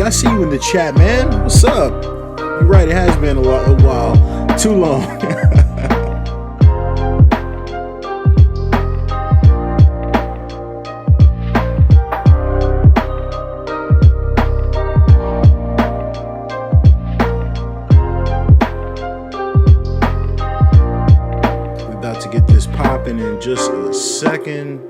I see you in the chat, man. What's up? You're right, it has been a while. Too long. We're about to get this popping in just a second.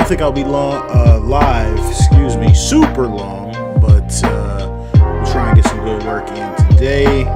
I think I'll be live, super long, but we'll try and get some good work in today.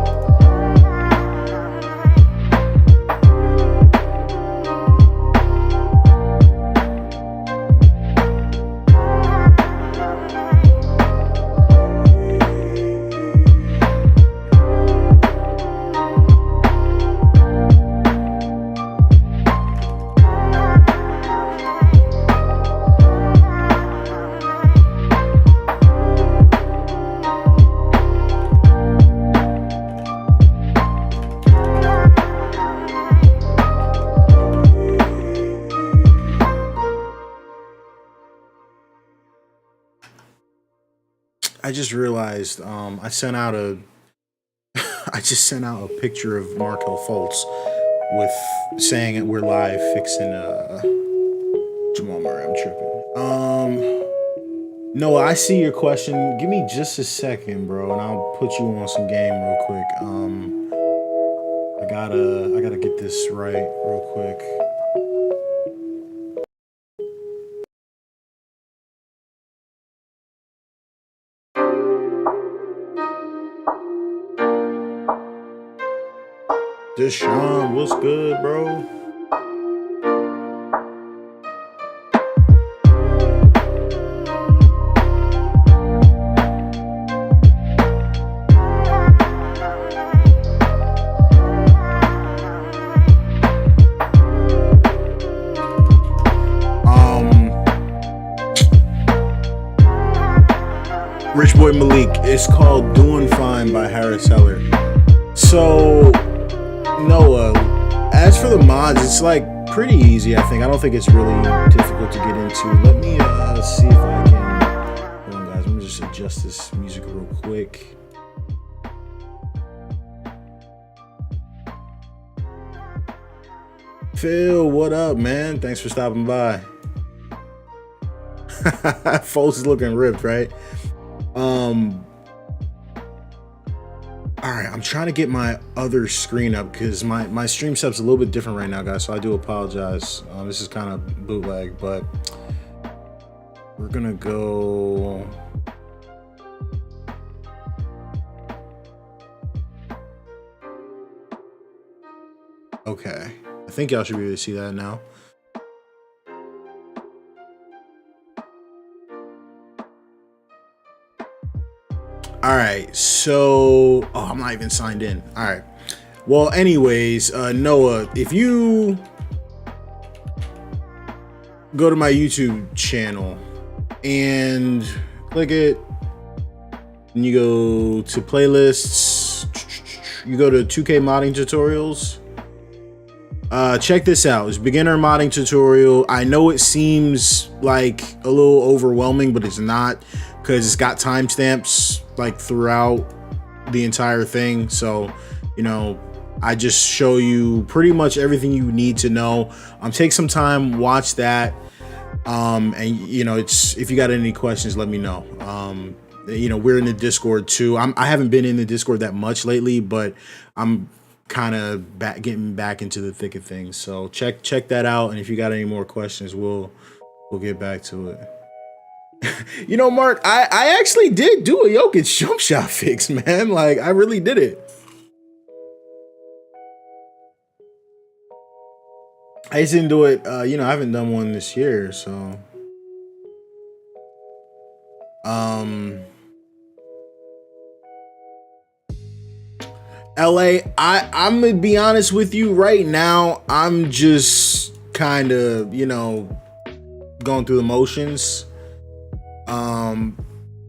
I just realized I sent out a picture of Markel Fultz with saying that we're live fixing Jamal Murray. I'm tripping. Noah, I see your question. Give me just a second, bro, and I'll put you on some game real quick. I gotta get this right real quick. Deshaun, what's good, bro? Rich Boy Malik, it's called Doing Fine by Harris Heller. So Noah, as for the mods, it's like pretty easy. I think. I don't think it's really difficult to get into. Let me see if I can. Hold on, guys. Let me just adjust this music real quick. Phil, what up, man? Thanks for stopping by. Folks is looking ripped, right? All right, I'm trying to get my other screen up because my stream setup's a little bit different right now, guys. So I do apologize. This is kind of bootleg, but we're gonna go. Okay, I think y'all should be able to see that now. All right, so I'm not even signed in. All right, well, anyways, Noah, if you go to my YouTube channel and click it, and you go to playlists, you go to 2K modding tutorials. Check this out. It's beginner modding tutorial. I know it seems like a little overwhelming, but it's not, because it's got timestamps like throughout the entire thing. So, you know, I just show you pretty much everything you need to know. Take some time, watch that. And you know, if you got any questions, let me know. You know, we're in the Discord too. I haven't been in the Discord that much lately, but I'm kind of getting back into the thick of things. So check that out. And if you got any more questions, we'll get back to it. You know, Mark, I actually did do a Jokic jump shot fix, man. Like, I really did it. I just didn't do it. You know, I haven't done one this year, so. LA, I'm gonna be honest with you right now. I'm just kind of, you know, going through the motions.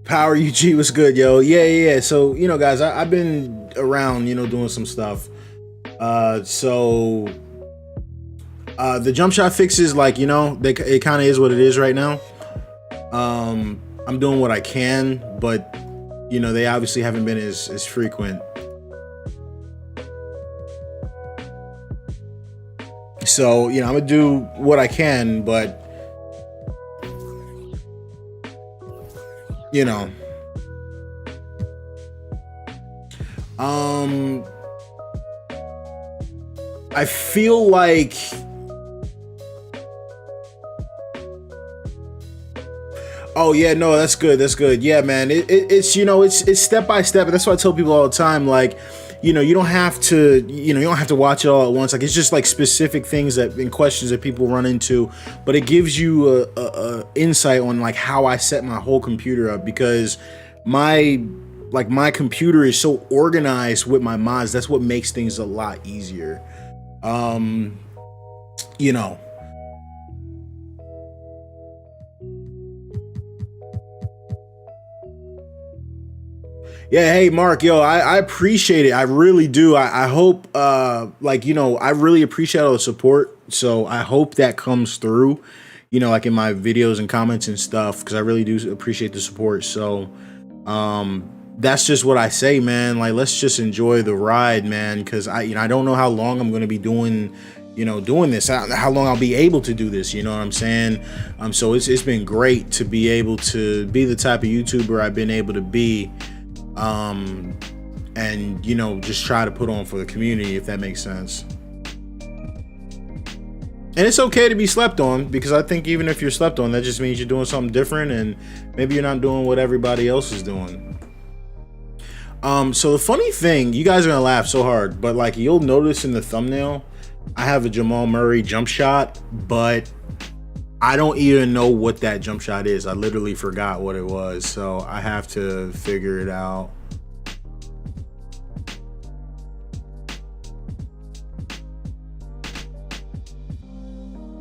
Power UG was good, yo. Yeah. So, you know, guys, I've been around, you know, doing some stuff. So the jump shot fixes, like, you know, it kind of is what it is right now. I'm doing what I can, but, you know, they obviously haven't been as frequent. So, you know, I'm gonna do what I can, but, you know, I feel like oh yeah, no, that's good. Yeah, man, it's you know, it's step by step, and that's why I tell people all the time, like, you know, you don't have to watch it all at once. Like, it's just like specific things and questions that people run into, but it gives you a insight on like how I set my whole computer up, because my computer is so organized with my mods. That's what makes things a lot easier. You know. Yeah, hey Mark, yo, I appreciate it. I really do. I hope like, you know, I really appreciate all the support. So I hope that comes through, you know, like in my videos and comments and stuff, because I really do appreciate the support. So that's just what I say, man. Like, let's just enjoy the ride, man, because I don't know how long I'm gonna be doing this, how long I'll be able to do this, you know what I'm saying? So it's been great to be able to be the type of YouTuber I've been able to be. And you know, just try to put on for the community, if that makes sense. And it's okay to be slept on, because I think even if you're slept on, that just means you're doing something different, and maybe you're not doing what everybody else is doing. So the funny thing, you guys are gonna laugh so hard, but like, you'll notice in the thumbnail, I have a Jamal Murray jump shot, but I don't even know what that jump shot is. I literally forgot what it was, so I have to figure it out.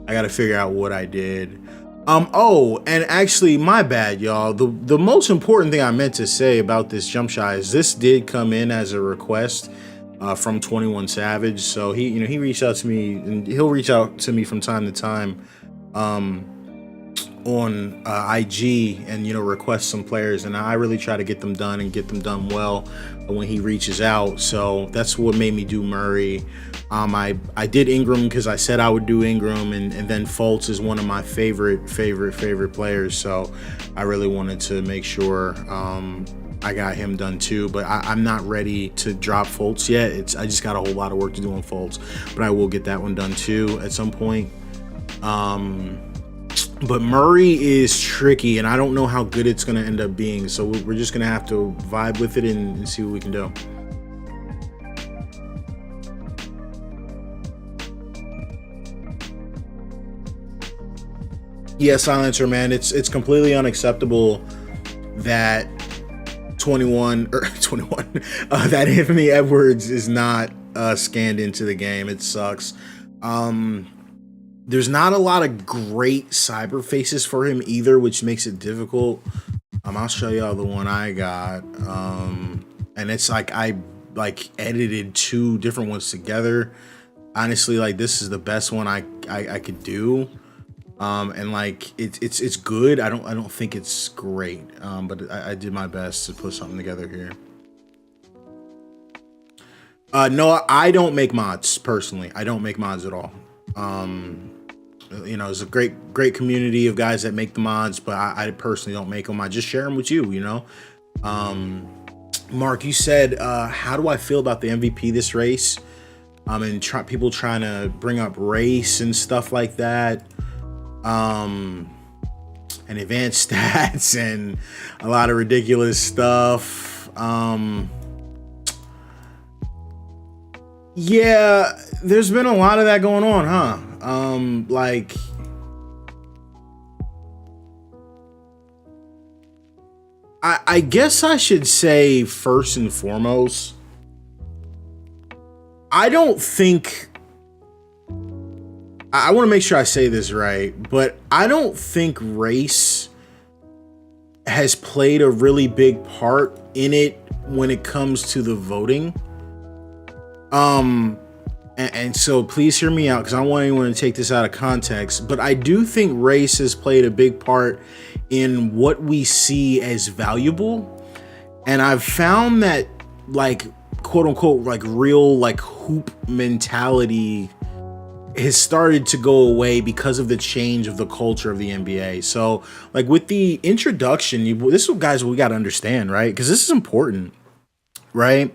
I gotta figure out what I did. Oh, and actually, my bad, y'all. The most important thing I meant to say about this jump shot is this did come in as a request. from 21 Savage. So he reached out to me, and he'll reach out to me from time to time on IG, and request some players, and I really try to get them done and get them done well when he reaches out. So that's what made me do Murray. I did Ingram because I said I would do Ingram, and then Fultz is one of my favorite players. So I really wanted to make sure I got him done too. But I'm not ready to drop Fultz yet. I just got a whole lot of work to do on Fultz, but I will get that one done too at some point. But Murray is tricky, and I don't know how good it's going to end up being. So we're just going to have to vibe with it and see what we can do. Yeah, Silencer, man. It's completely unacceptable that 21 that Anthony Edwards is not scanned into the game. It sucks. There's not a lot of great cyber faces for him either, which makes it difficult. I'll show y'all the one I got. And it's like I edited 2 different ones together. Honestly, this is the best one I could do. And it's good. I don't think it's great. But I did my best to put something together here. No, I don't make mods personally. I don't make mods at all. It's a great community of guys that make the mods, but I personally don't make them. I just share them with you. Mark, you said, how do I feel about the MVP this race? And people trying to bring up race and stuff like that, and advanced stats and a lot of ridiculous stuff. Yeah, there's been a lot of that going on, huh? I guess I should say, first and foremost, I don't think, I want to make sure I say this right, but I don't think race has played a really big part in it when it comes to the voting. And so please hear me out, because I don't want anyone to take this out of context, but I do think race has played a big part in what we see as valuable. And I've found that quote unquote real hoop mentality has started to go away because of the change of the culture of the NBA. So with the introduction, this is what guys we got to understand, right? Because this is important, right?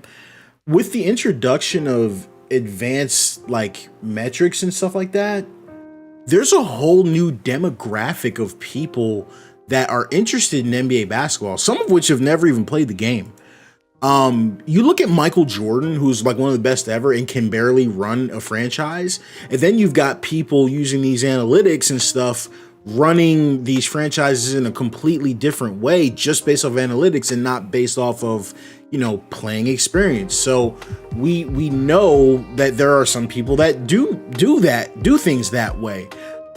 With the introduction of advanced metrics and stuff like that, there's a whole new demographic of people that are interested in NBA basketball, some of which have never even played the game. You look at Michael Jordan, who's one of the best ever and can barely run a franchise, and then you've got people using these analytics and stuff running these franchises in a completely different way, just based off analytics and not based off of playing experience. So we know that there are some people that do things that way.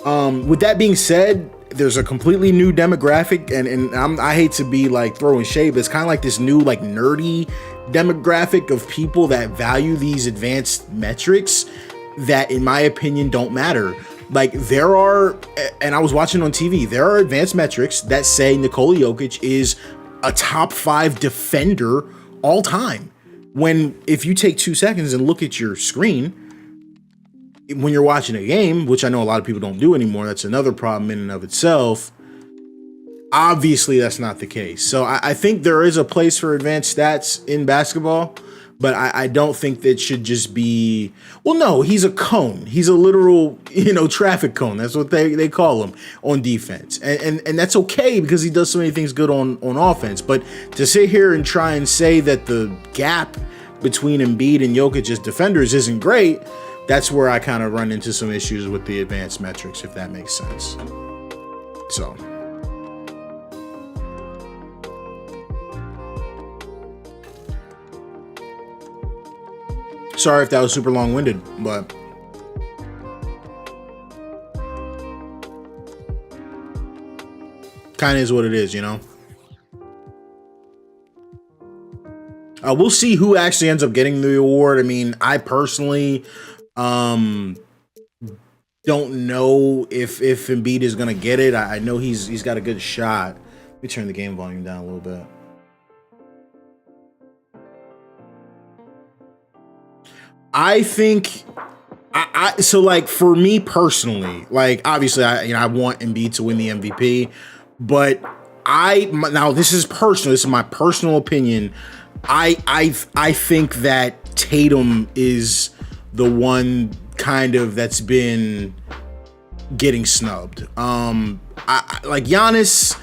With that being said, there's a completely new demographic, and I hate to be throwing shade, but it's kind of this new nerdy demographic of people that value these advanced metrics that, in my opinion, don't matter. There are, and I was watching on TV, there are advanced metrics that say Nikola Jokic is a top 5 defender all time. When if you take 2 seconds and look at your screen when you're watching a game, which I know a lot of people don't do anymore, that's another problem in and of itself. Obviously, that's not the case. So I think there is a place for advanced stats in basketball, but I don't think that should just be, well, no, he's a cone. He's a literal, traffic cone. That's what they call him on defense. And that's okay because he does so many things good on offense. But to sit here and try and say that the gap between Embiid and Jokic as defenders isn't great, that's where I kind of run into some issues with the advanced metrics, if that makes sense. So. Sorry if that was super long-winded, but kind of is what it is, We'll see who actually ends up getting the award. I mean, I personally don't know if Embiid is gonna get it. I know he's got a good shot. Let me turn the game volume down a little bit. I think so like for me personally, like obviously I want Embiid to win the MVP, but now this is personal. This is my personal opinion. I think that Tatum is the one kind of that's been getting snubbed. Like Giannis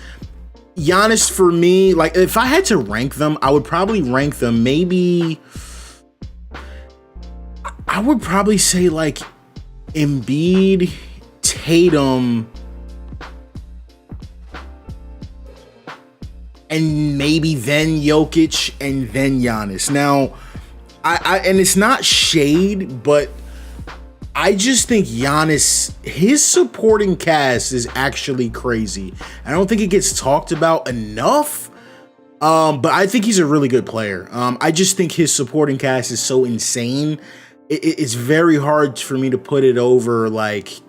for me, like if I had to rank them, I would probably rank them maybe. I would probably say like Embiid, Tatum, and maybe then Jokic and then Giannis. Now, and it's not shade, but I just think Giannis, his supporting cast is actually crazy. I don't think it gets talked about enough. But I think he's a really good player. I just think his supporting cast is so insane. It's very hard for me to put it over like,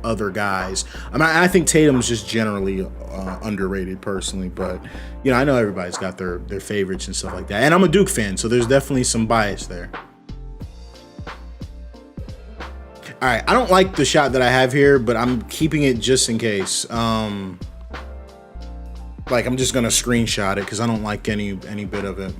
other guys. I mean, I think Tatum's just generally underrated personally, but I know everybody's got their favorites and stuff like that. And I'm a Duke fan, so there's definitely some bias there. All right, I don't like the shot that I have here, but I'm keeping it just in case. Like I'm just gonna screenshot it because I don't like any bit of it.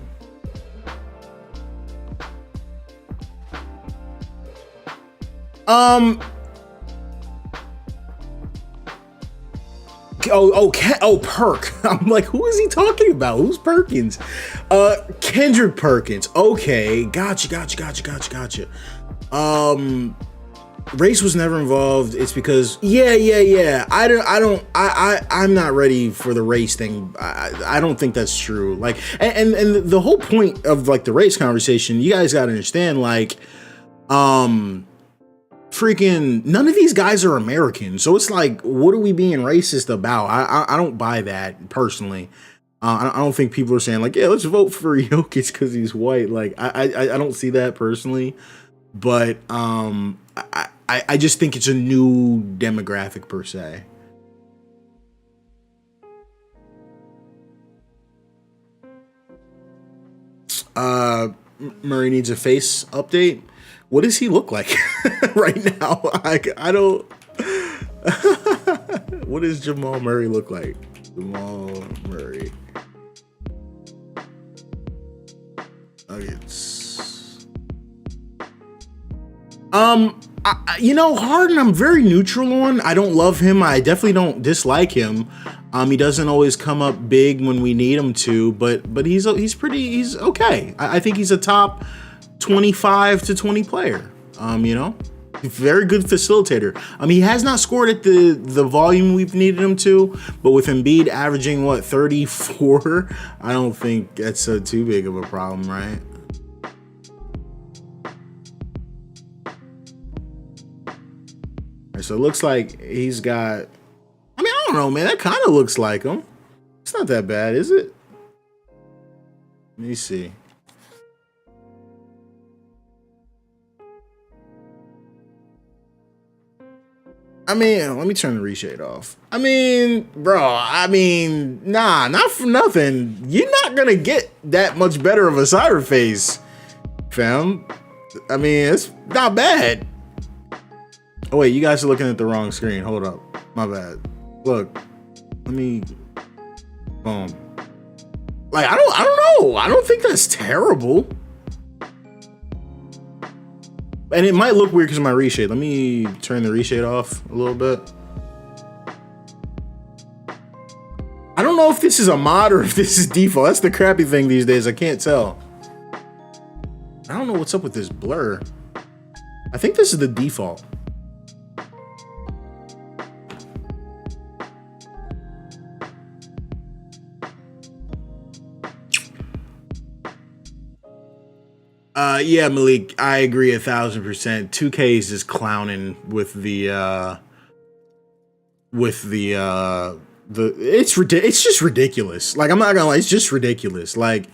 Perk. I'm like, who is he talking about? Who's Perkins? Kendrick Perkins. Okay, gotcha. Race was never involved. It's because I'm not ready for the race thing. I don't think that's true. Like, and the whole point of like the race conversation, you guys got to understand, like, freaking none of these guys are American, so it's like, what are we being racist about? I don't buy that personally. I don't think people are saying like, yeah, let's vote for Jokic because he's white. Like, I don't see that personally, but I just think it's a new demographic per se. Murray needs a face update. What does he look like right now? I don't. What does Jamal Murray look like? Jamal Murray. Nuggets. Harden, I'm very neutral on. I don't love him. I definitely don't dislike him. He doesn't always come up big when we need him to, but he's okay. I think he's a top 25 to 20 player. Very good facilitator. He has not scored at the volume we've needed him to, but with Embiid averaging 34, I don't think that's too big of a problem, right? So it looks like he's got, I don't know, man, that kind of looks like him. It's not that bad, is it? Let me see. Let me turn the reshade off. Nah, not for nothing. You're not gonna get that much better of a cyberface, fam. It's not bad. Oh wait, you guys are looking at the wrong screen. Hold up, my bad. Look, boom. Like I don't know. I don't think that's terrible. And it might look weird because of my reshade. Let me turn the reshade off a little bit. I don't know if this is a mod or if this is default. That's the crappy thing these days. I can't tell. I don't know what's up with this blur. I think this is the default. Yeah, Malik, I agree 1,000%. 2K is just clowning with the it's just ridiculous. Like, I'm not gonna lie, it's just ridiculous. Like,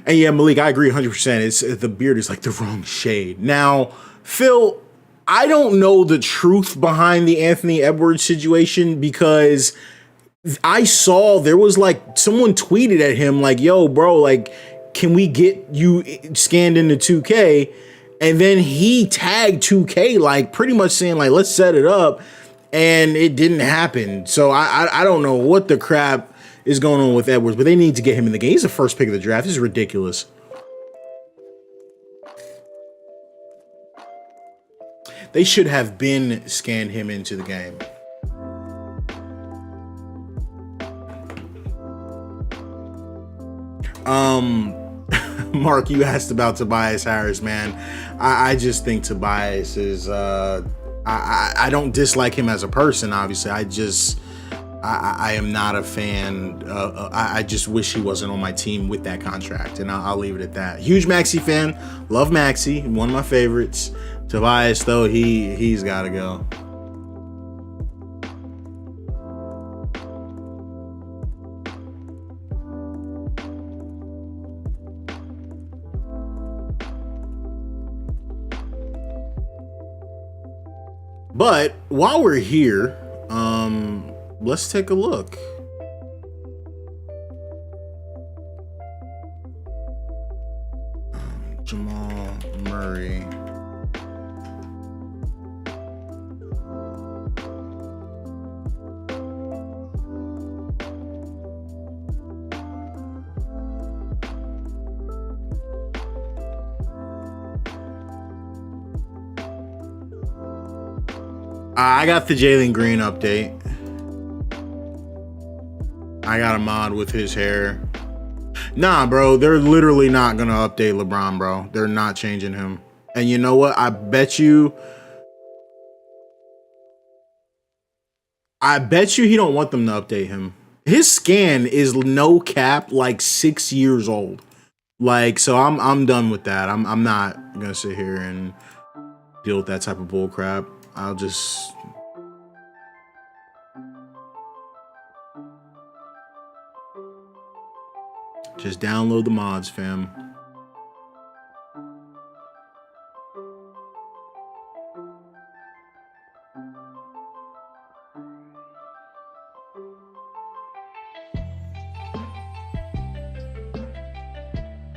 And yeah, Malik, I agree 100%. It's the beard is like the wrong shade. Now, Phil, I don't know the truth behind the Anthony Edwards situation because I saw there was like someone tweeted at him like, yo, bro, like, can we get you scanned into 2K? And then he tagged 2K, like pretty much saying like, let's set it up. And it didn't happen. So I don't know what the crap is going on with Edwards, but they need to get him in the game. He's the first pick of the draft. This is ridiculous. They should have been scanned him into the game. Mark, you asked about Tobias Harris, man. I just think Tobias is I don't dislike him as a person, obviously. I am not a fan. I just wish he wasn't on my team with that contract, and I'll leave it at that. Huge Maxey fan. Love Maxey. One of my favorites. Tobias, though, he's got to go. But while we're here, let's take a look. Jamal Murray. I got the Jalen Green update. I got a mod with his hair. Nah, bro, they're literally not gonna update LeBron, bro. They're not changing him. And you know what? I bet you he don't want them to update him. His scan is no cap like 6 years old. Like, so I'm done with that. I'm not gonna sit here and deal with that type of bull crap. I'll just download the mods, fam.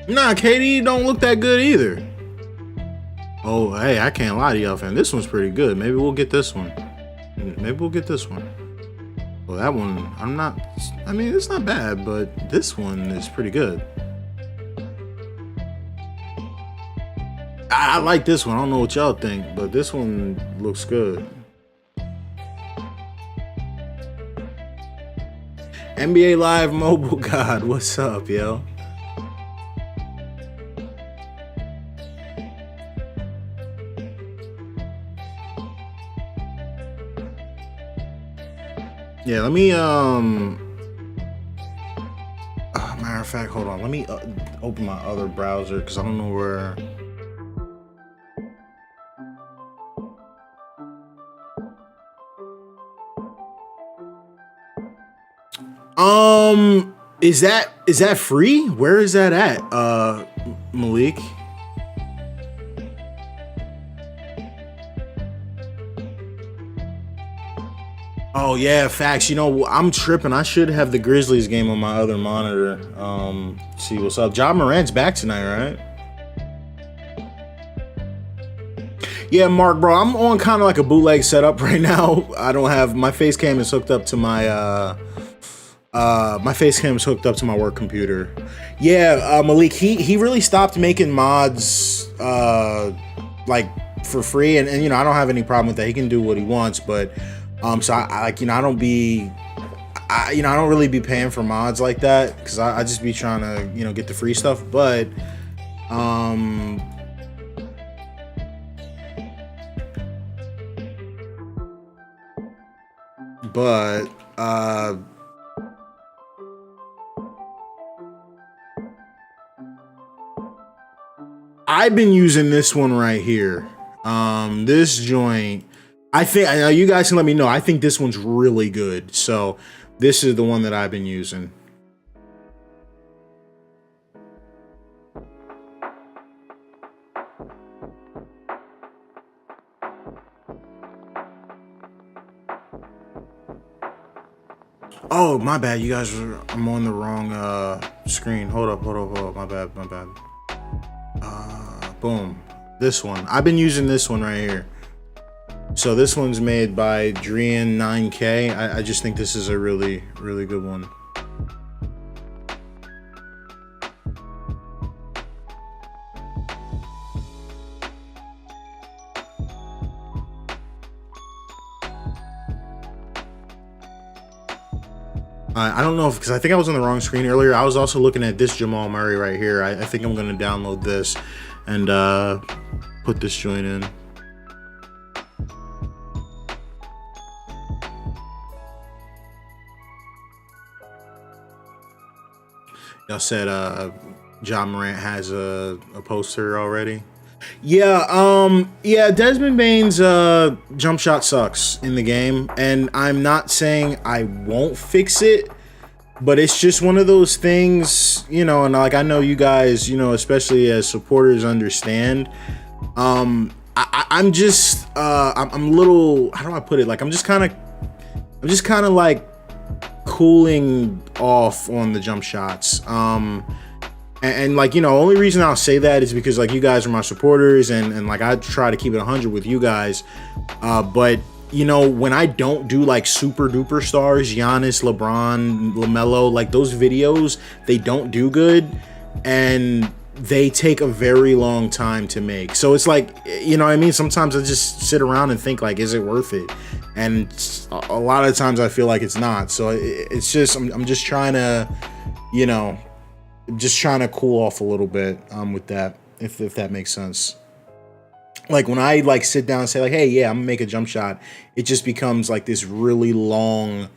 Nah, Katie don't look that good either. Oh, hey, I can't lie to y'all, fam. This one's pretty good. Maybe we'll get this one. Well, that one, I mean, it's not bad, but this one is pretty good. I like this one. I don't know what y'all think, but this one looks good. NBA Live Mobile God, what's up, yo? Yeah, let me, matter of fact, hold on. Let me open my other browser because I don't know where. Is that free? Where is that at, Malik? Oh yeah, facts. You know, I'm tripping. I should have the Grizzlies game on my other monitor. See what's up. Jamal Murray's back tonight, right? Yeah, Mark, bro, I'm on kind of like a bootleg setup right now. I don't have my face cam is hooked up to my face cam is hooked up to my work computer. Yeah, Malik, he really stopped making mods like for free, and you know, I don't have any problem with that. He can do what he wants, but so I like, you know, I don't really be paying for mods like that because I just be trying to, you know, get the free stuff. But I've been using this one right here. This joint, I think, I know you guys can let me know. I think this one's really good. So this is the one that I've been using. Oh, my bad. You guys I'm on the wrong screen. Hold up. My bad. Boom. This one. I've been using this one right here. So this one's made by Drian 9K. I just think this is a really, really good one. I don't know if, because I think I was on the wrong screen earlier. I was also looking at this Jamal Murray right here. I think I'm going to download this and put this joint in. Y'all said John Morant has a poster already. Yeah, Desmond Bane's jump shot sucks in the game, and I'm not saying I won't fix it, but it's just one of those things, you know, and like I know you guys, you know, especially as supporters, understand. I'm just I'm a little, how do I put it? Like I'm just kind of like cooling off on the jump shots. And like, you know, only reason I'll say that is because like you guys are my supporters, and like I try to keep it 100 with you guys. But you know, when I don't do like super duper stars, Giannis, LeBron, LaMelo, like those videos, they don't do good, and they take a very long time to make. So it's like, you know what I mean? Sometimes I just sit around and think like, is it worth it? And a lot of times I feel like it's not. So it's just, I'm just trying to, you know, just trying to cool off a little bit with that, if that makes sense. Like when I like sit down and say like, hey, yeah, I'm gonna make a jump shot, it just becomes like this really long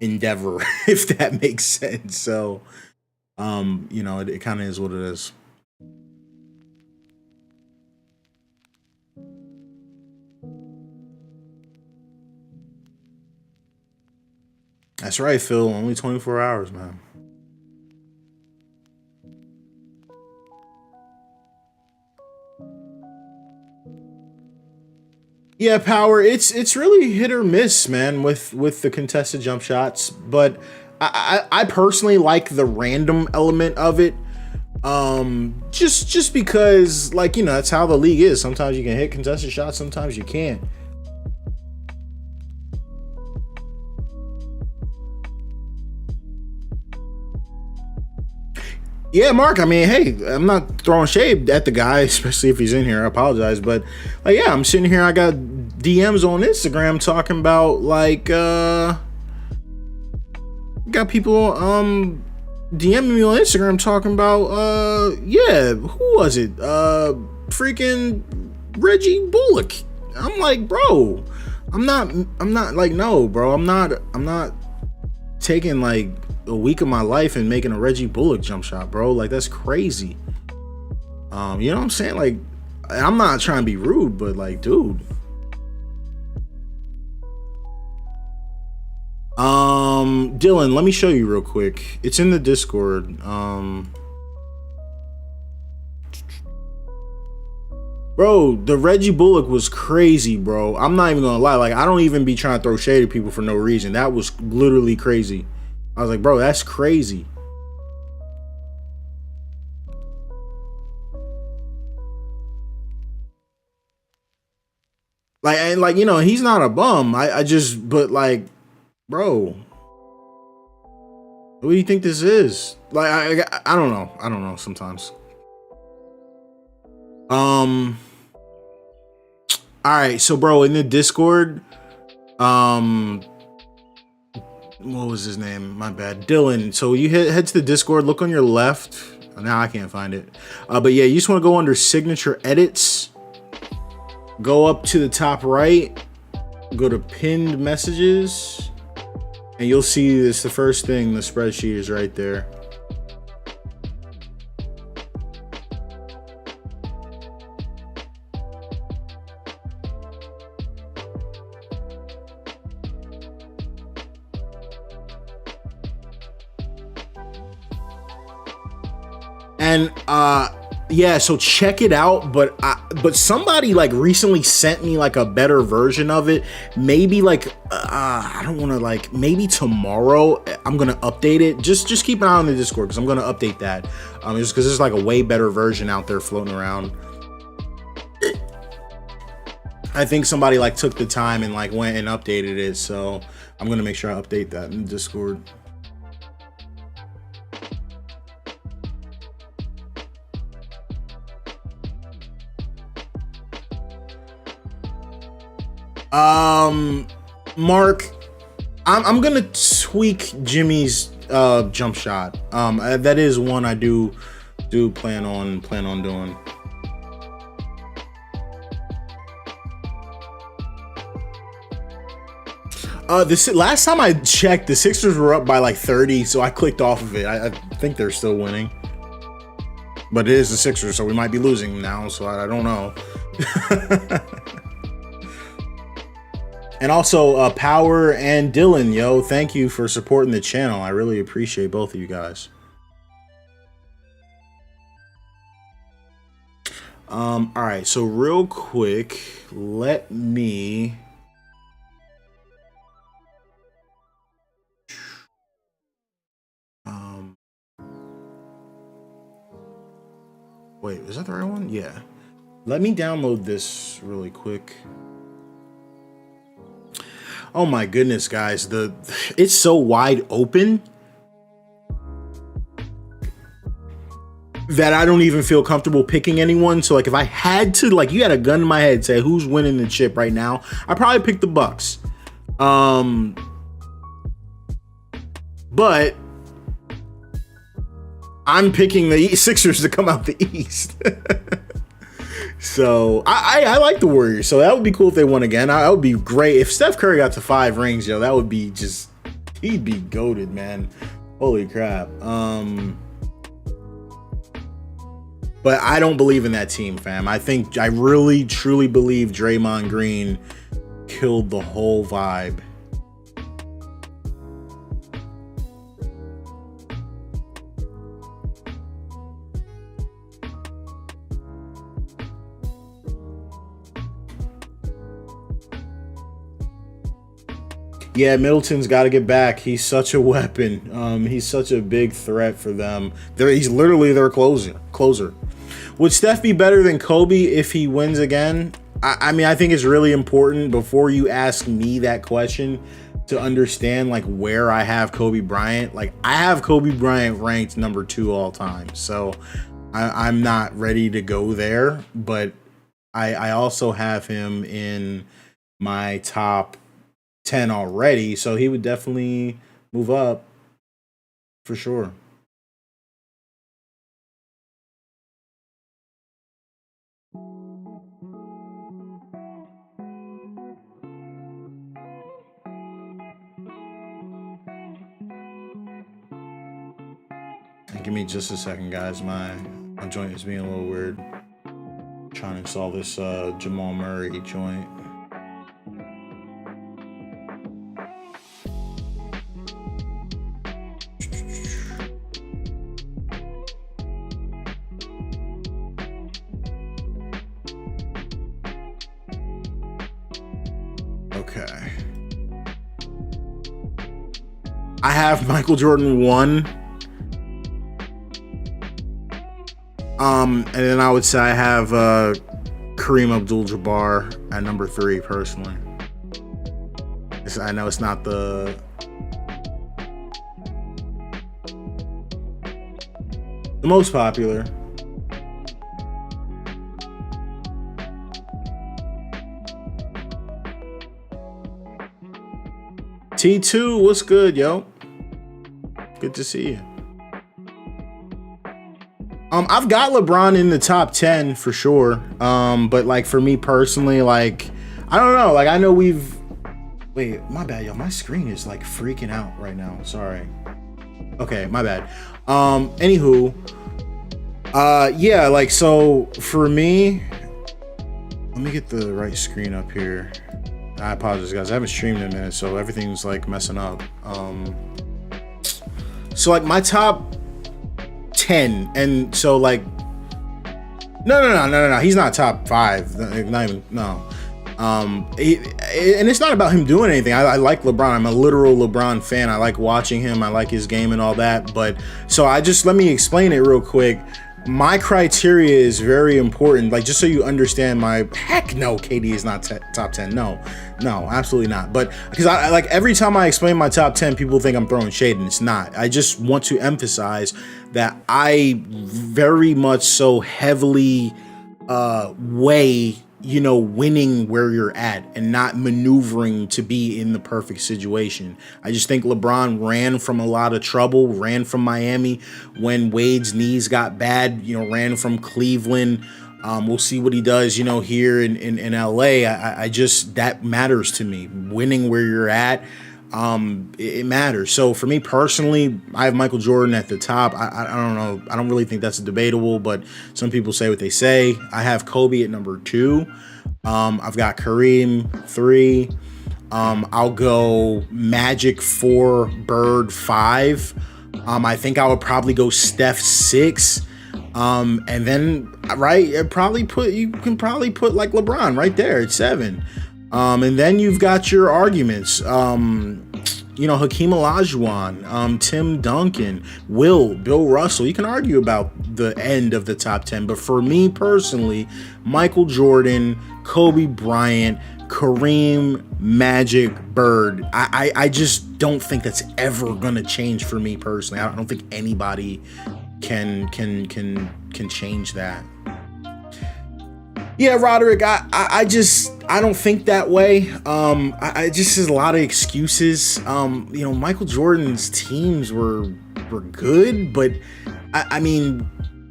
endeavor, if that makes sense. So you know, it kind of is what it is. That's right, Phil. Only 24 hours, man. Yeah, Power. It's really hit or miss, man, with the contested jump shots. But I personally like the random element of it. Just because, like, you know, that's how the league is. Sometimes you can hit contested shots, sometimes you can't. Yeah, Mark. I mean, hey, I'm not throwing shade at the guy, especially if he's in here. I apologize, but like, yeah, I'm sitting here. I got DMs on Instagram talking about like, got people DMing me on Instagram talking about, yeah, who was it? Freaking Reggie Bullock. I'm like, bro, I'm not like, no, bro, I'm not taking like a week of my life and making a Reggie Bullock jump shot, bro. Like that's crazy. You know what I'm saying? Like, I'm not trying to be rude, but like, dude. Dylan, let me show you real quick. It's in the Discord. Bro, the Reggie Bullock was crazy, bro. I'm not even gonna lie. Like, I don't even be trying to throw shade at people for no reason. That was literally crazy. I was like, bro, that's crazy. Like, and like, you know, he's not a bum. I just, but like, bro, what do you think this is? Like, I don't know. I don't know sometimes. All right, so bro, in the Discord, what was his name? My bad, Dylan. So you head to the Discord, look on your left. Now I can't find it. But yeah, you just want to go under signature edits, go up to the top right, go to pinned messages, and you'll see this. The first thing, the spreadsheet is right there. And Yeah, so check it out, but somebody like recently sent me like a better version of it. Maybe like I don't want to like, maybe tomorrow I'm gonna update it. Just keep an eye on the Discord because I'm gonna update that. Just because there's like a way better version out there floating around. I think somebody like took the time and like went and updated it, so I'm gonna make sure I update that in Discord. Mark, I'm gonna tweak Jimmy's jump shot. That is one I do plan on doing. This last time I checked, the Sixers were up by like 30, so I clicked off of it. I think they're still winning, but it is the Sixers, so we might be losing now. So I don't know. And also, Power and Dylan, yo, thank you for supporting the channel. I really appreciate both of you guys. All right, so real quick, let me... Wait, is that the right one? Yeah. Let me download this really quick. Oh my goodness, guys, it's so wide open that I don't even feel comfortable picking anyone. So like if I had to, like you had a gun in my head, say who's winning the chip right now, I'd probably pick the Bucks. But I'm picking the Sixers to come out the East. So I like the Warriors, so that would be cool if they won again. That would be great if Steph Curry got to 5 rings, yo. That would be just, he'd be goated, man. Holy crap. But I don't believe in that team, fam. I really truly believe Draymond Green killed the whole vibe. Yeah, Middleton's got to get back. He's such a weapon. He's such a big threat for them. He's literally their closer. Would Steph be better than Kobe if he wins again? I mean, I think it's really important before you ask me that question to understand like where I have Kobe Bryant. Like I have Kobe Bryant ranked number 2 all time. So I'm not ready to go there, but I also have him in my top 10 already, so he would definitely move up for sure. Give me just a second, guys. My joint is being a little weird. I'm trying to install this Jamal Murray joint. Okay. I have Michael Jordan 1. And then I would say I have Kareem Abdul-Jabbar at number 3 personally. I know it's not the most popular. T2, what's good, yo? Good to see you. I've got LeBron in the top 10 for sure. But like for me personally, like I don't know. Like I know we've. Wait, my bad, yo. My screen is like freaking out right now. Sorry. Okay, my bad. Anywho, yeah. Like so for me, let me get the right screen up here. I apologize, guys. I haven't streamed in a minute, so everything's like messing up. So like my top 10, and so like No. He's not top 5. Not even, no. And it's not about him doing anything. I like LeBron. I'm a literal LeBron fan. I like watching him. I like his game and all that. But so let me explain it real quick. My criteria is very important. Like, just so you understand heck no, KD is not top 10. No, absolutely not. But because I like every time I explain my top 10, people think I'm throwing shade, and it's not. I just want to emphasize that I very much so heavily weigh, winning where you're at and not maneuvering to be in the perfect situation. I just think LeBron ran from a lot of trouble, ran from Miami when Wade's knees got bad, ran from Cleveland. We'll see what he does, here in LA. I just, that matters to me. Winning where you're at, it matters. So for me personally, I have Michael Jordan at the top. I don't know. I don't really think that's debatable, but some people say what they say. I have Kobe at number 2. I've got Kareem 3. I'll go Magic 4, Bird 5. I think I would probably go Steph 6. And then, right, you can probably put like LeBron right there at 7. And then you've got your arguments, Hakeem Olajuwon, Tim Duncan, Bill Russell. You can argue about the end of the top 10, but for me personally, Michael Jordan, Kobe Bryant, Kareem, Magic, Bird. I just don't think that's ever gonna change for me personally. I don't think anybody can change that. Yeah, Roderick, I don't think that way. I just, there's a lot of excuses. Michael Jordan's teams were good, but I mean,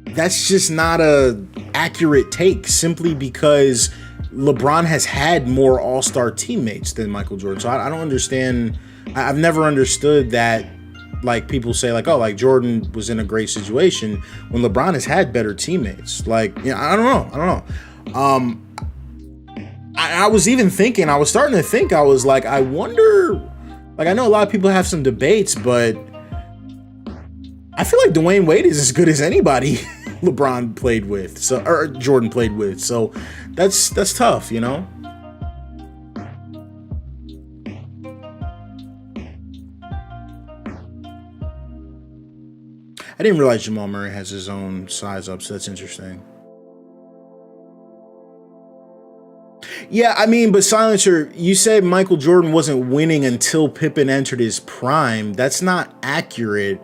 that's just not a accurate take, simply because LeBron has had more all-star teammates than Michael Jordan. So I don't understand. I've never understood that. Like, people say, like, oh, like Jordan was in a great situation when LeBron has had better teammates. Like, I don't know. I was starting to think, I was like, I wonder, like, I know a lot of people have some debates, but I feel like Dwayne Wade is as good as anybody LeBron played with, or Jordan played with. So that's tough, I didn't realize Jamal Murray has his own size up, so that's interesting. Yeah, I mean, but Silencer, you said Michael Jordan wasn't winning until Pippen entered his prime. That's not accurate.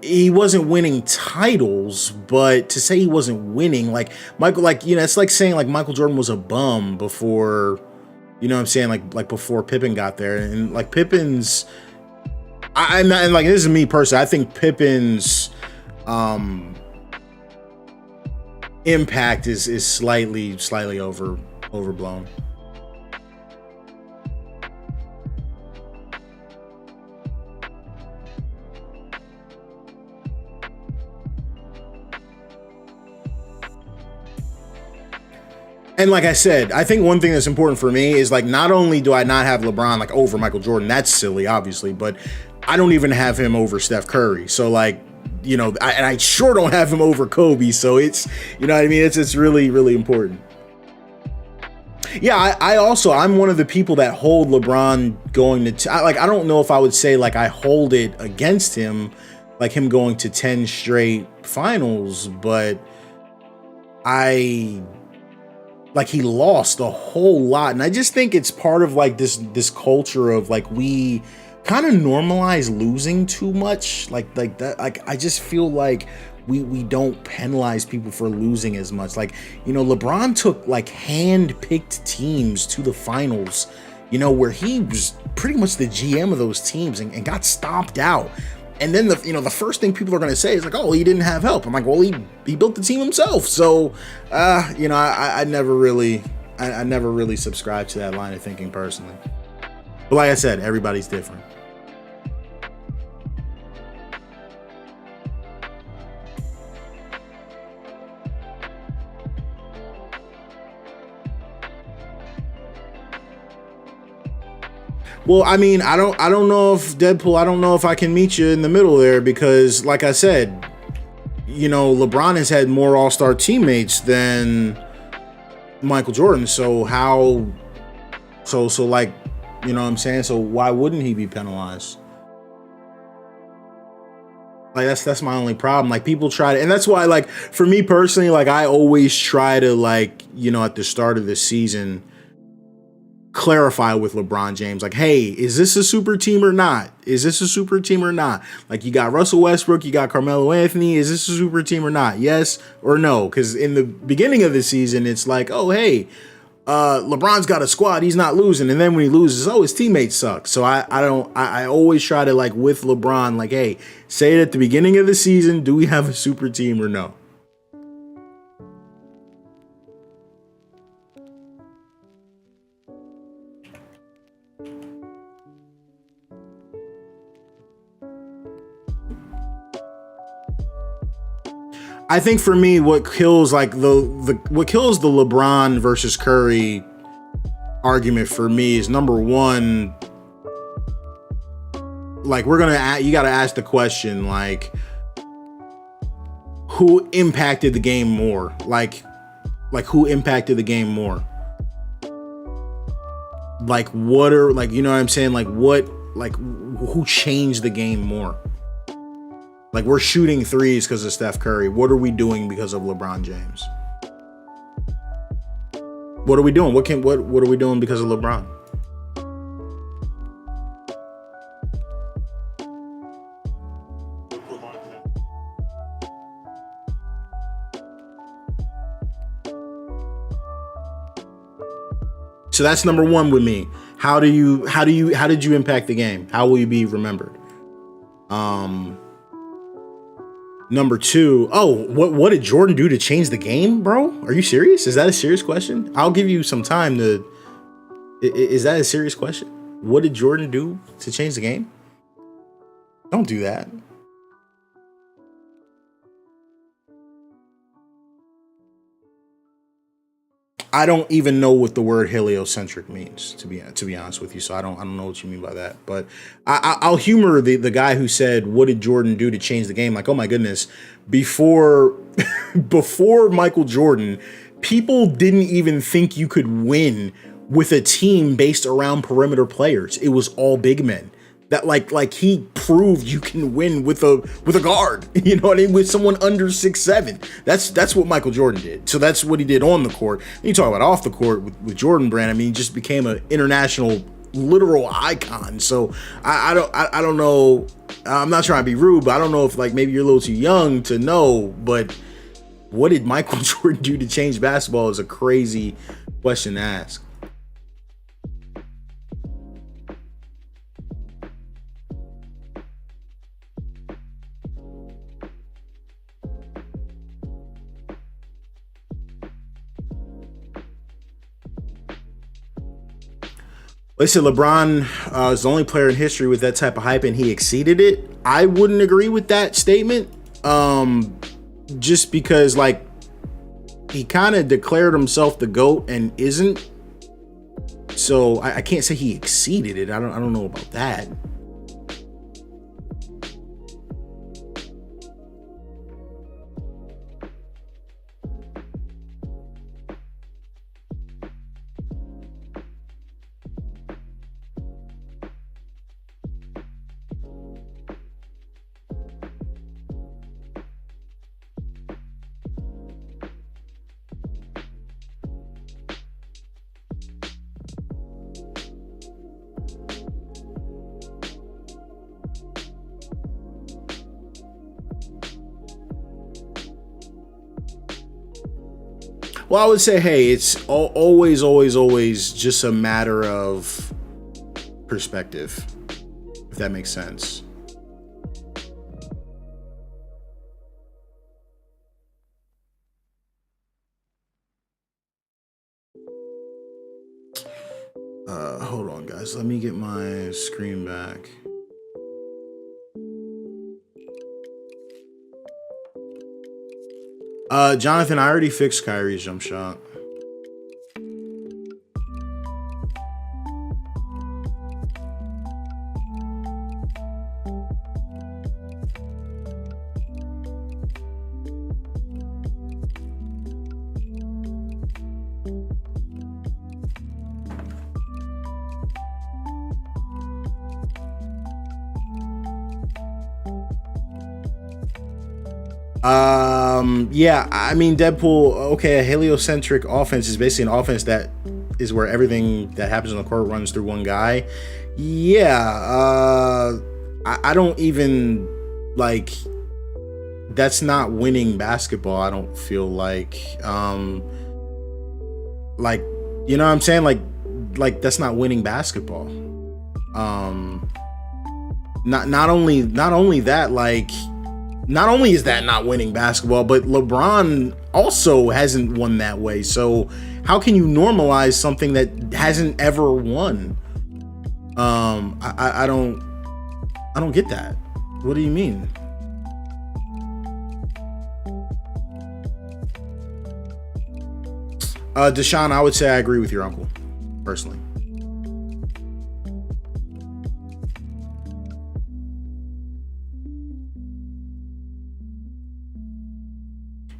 He wasn't winning titles, but to say he wasn't winning, like Michael, like, it's like saying like Michael Jordan was a bum before, what I'm saying, like before Pippen got there, and like Pippen's. I'm not, and like, this is me personally, I think Pippen's impact is slightly overblown. And like I said, I think one thing that's important for me is, like, not only do I not have LeBron like over Michael Jordan, that's silly, obviously, but I don't even have him over Steph Curry. So, like, I sure don't have him over Kobe. So it's, what I mean? It's really, really important. Yeah, I'm one of the people that hold LeBron going to, I don't know if I would say like I hold it against him, like him going to 10 straight finals, but he lost a whole lot. And I just think it's part of like this culture of like, we kind of normalize losing too much. Like that, like, I just feel like we don't penalize people for losing as much. Like, LeBron took like hand-picked teams to the finals, where he was pretty much the GM of those teams and got stomped out. And then the first thing people are going to say is like, oh, he didn't have help. I'm like, well, he built the team himself. So, I never really subscribed to that line of thinking personally. But like I said, everybody's different. Well, I mean, I don't know if Deadpool, I don't know if I can meet you in the middle there, because like I said, you know, LeBron has had more all-star teammates than Michael Jordan. So how, so like, you know what I'm saying? So why wouldn't he be penalized? Like that's my only problem. Like people try to, and that's why, like for me personally, like I always try to, like, you know, at the start of the season, clarify with LeBron James, like, hey, is this a super team or not? Is this a super team or not? Like, you got Russell Westbrook, you got Carmelo Anthony. Is this a super team or not? Yes or no? Because in the beginning of the season, it's like, oh, hey, LeBron's got a squad, he's not losing. And then when he loses, oh, his teammates suck. So I always try to, like, with LeBron, like, hey, say it at the beginning of the season, do we have a super team or no? I think for me, what kills like what kills the LeBron versus Curry argument for me is, number one, like you got to ask the question, like, who impacted the game more? Like who impacted the game more? Like what are, like, you know what I'm saying? Like what, like who changed the game more? Like, we're shooting threes because of Steph Curry. What are we doing because of LeBron James? What are we doing? What are we doing because of LeBron? So that's number one with me. How did you impact the game? How will you be remembered? Number two, oh, what did Jordan do to change the game, bro? Are you serious? Is that a serious question? I'll give you some time to. Is that a serious question? What did Jordan do to change the game? Don't do that. I don't even know what the word heliocentric means, to be honest with you. So I don't know what you mean by that. But I'll humor the guy who said, "What did Jordan do to change the game?" Like, oh my goodness, before before Michael Jordan, people didn't even think you could win with a team based around perimeter players. It was all big men. That like he proved you can win with a guard, you know what I mean, with someone under 6'7". That's what Michael Jordan did. So that's what he did on the court. And you talk about off the court with Jordan Brand. I mean, he just became an international literal icon. So I don't know. I'm not trying to be rude, but I don't know if, like, maybe you're a little too young to know. But what did Michael Jordan do to change basketball is a crazy question to ask. Listen, LeBron is the only player in history with that type of hype, and he exceeded it. I wouldn't agree with that statement, just because, like, he kind of declared himself the GOAT and isn't. So I can't say he exceeded it. I don't know about that. Well, I would say, hey, it's always just a matter of perspective, if that makes sense. Hold on, guys. Let me get my screen back. Jonathan, I already fixed Kyrie's jump shot. Yeah, I mean, Deadpool, okay, a heliocentric offense is basically an offense that is where everything that happens on the court runs through one guy. Yeah, I don't even, like, that's not winning basketball, I don't feel like. Like, you know what I'm saying? Like that's not winning basketball. Not only that, like, not only is that not winning basketball, but LeBron also hasn't won that way. So how can you normalize something that hasn't ever won? I don't get that. What do you mean? Deshaun, I would say I agree with your uncle, personally.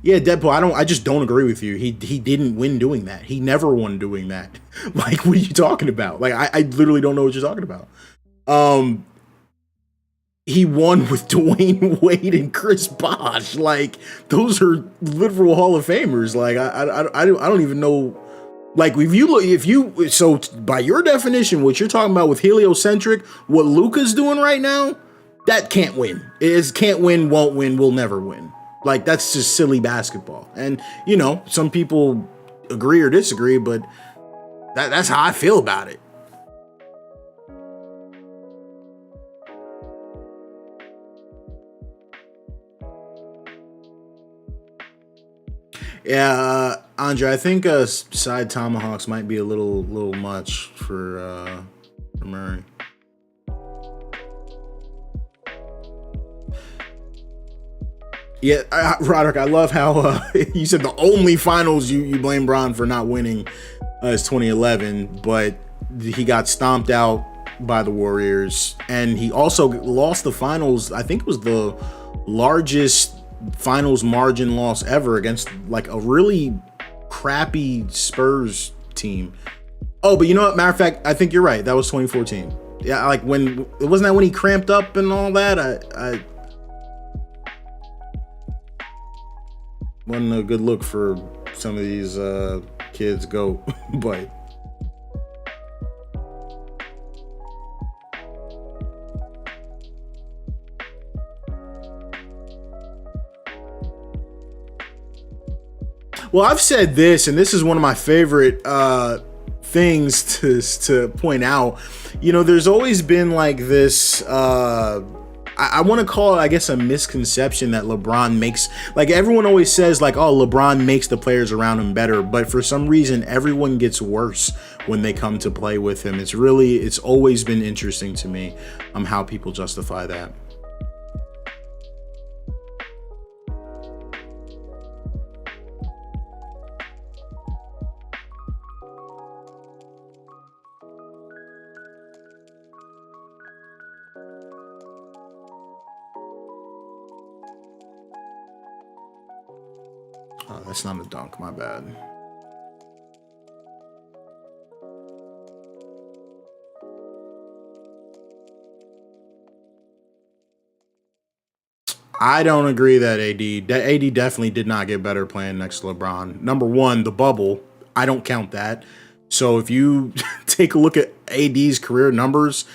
Yeah, Deadpool, I just don't agree with you. He didn't win doing that. He never won doing that. Like, what are you talking about? Like, I literally don't know what you're talking about. He won with Dwayne Wade and Chris Bosh. Like, those are literal Hall of Famers. Like, I don't even know. Like, so by your definition, what you're talking about with heliocentric, what Luka's doing right now, that can't win. It is can't win, won't win, will never win. Like, that's just silly basketball. And, you know, some people agree or disagree, but that's how I feel about it. Yeah, Andre, I think side tomahawks might be a little much for Murray. Yeah, Roderick, I love how you said the only finals you blame Bron for not winning is 2011, but he got stomped out by the Warriors, and he also lost the finals. I think it was the largest finals margin loss ever against like a really crappy Spurs team. Oh, but you know what? Matter of fact, I think you're right. That was 2014. Yeah, like when wasn't that when he cramped up and all that? I wasn't a good look for some of these kids go, but well, I've said this, and this is one of my favorite things to point out. You know, there's always been like this. I want to call it, I guess, a misconception that LeBron makes, like, everyone always says, like, oh, LeBron makes the players around him better, but for some reason, everyone gets worse when they come to play with him. It's always been interesting to me how people justify that. Oh, that's not a dunk, my bad. I don't agree that AD definitely did not get better playing next to LeBron. Number one, the bubble, I don't count that. So if you take a look at AD's career numbers,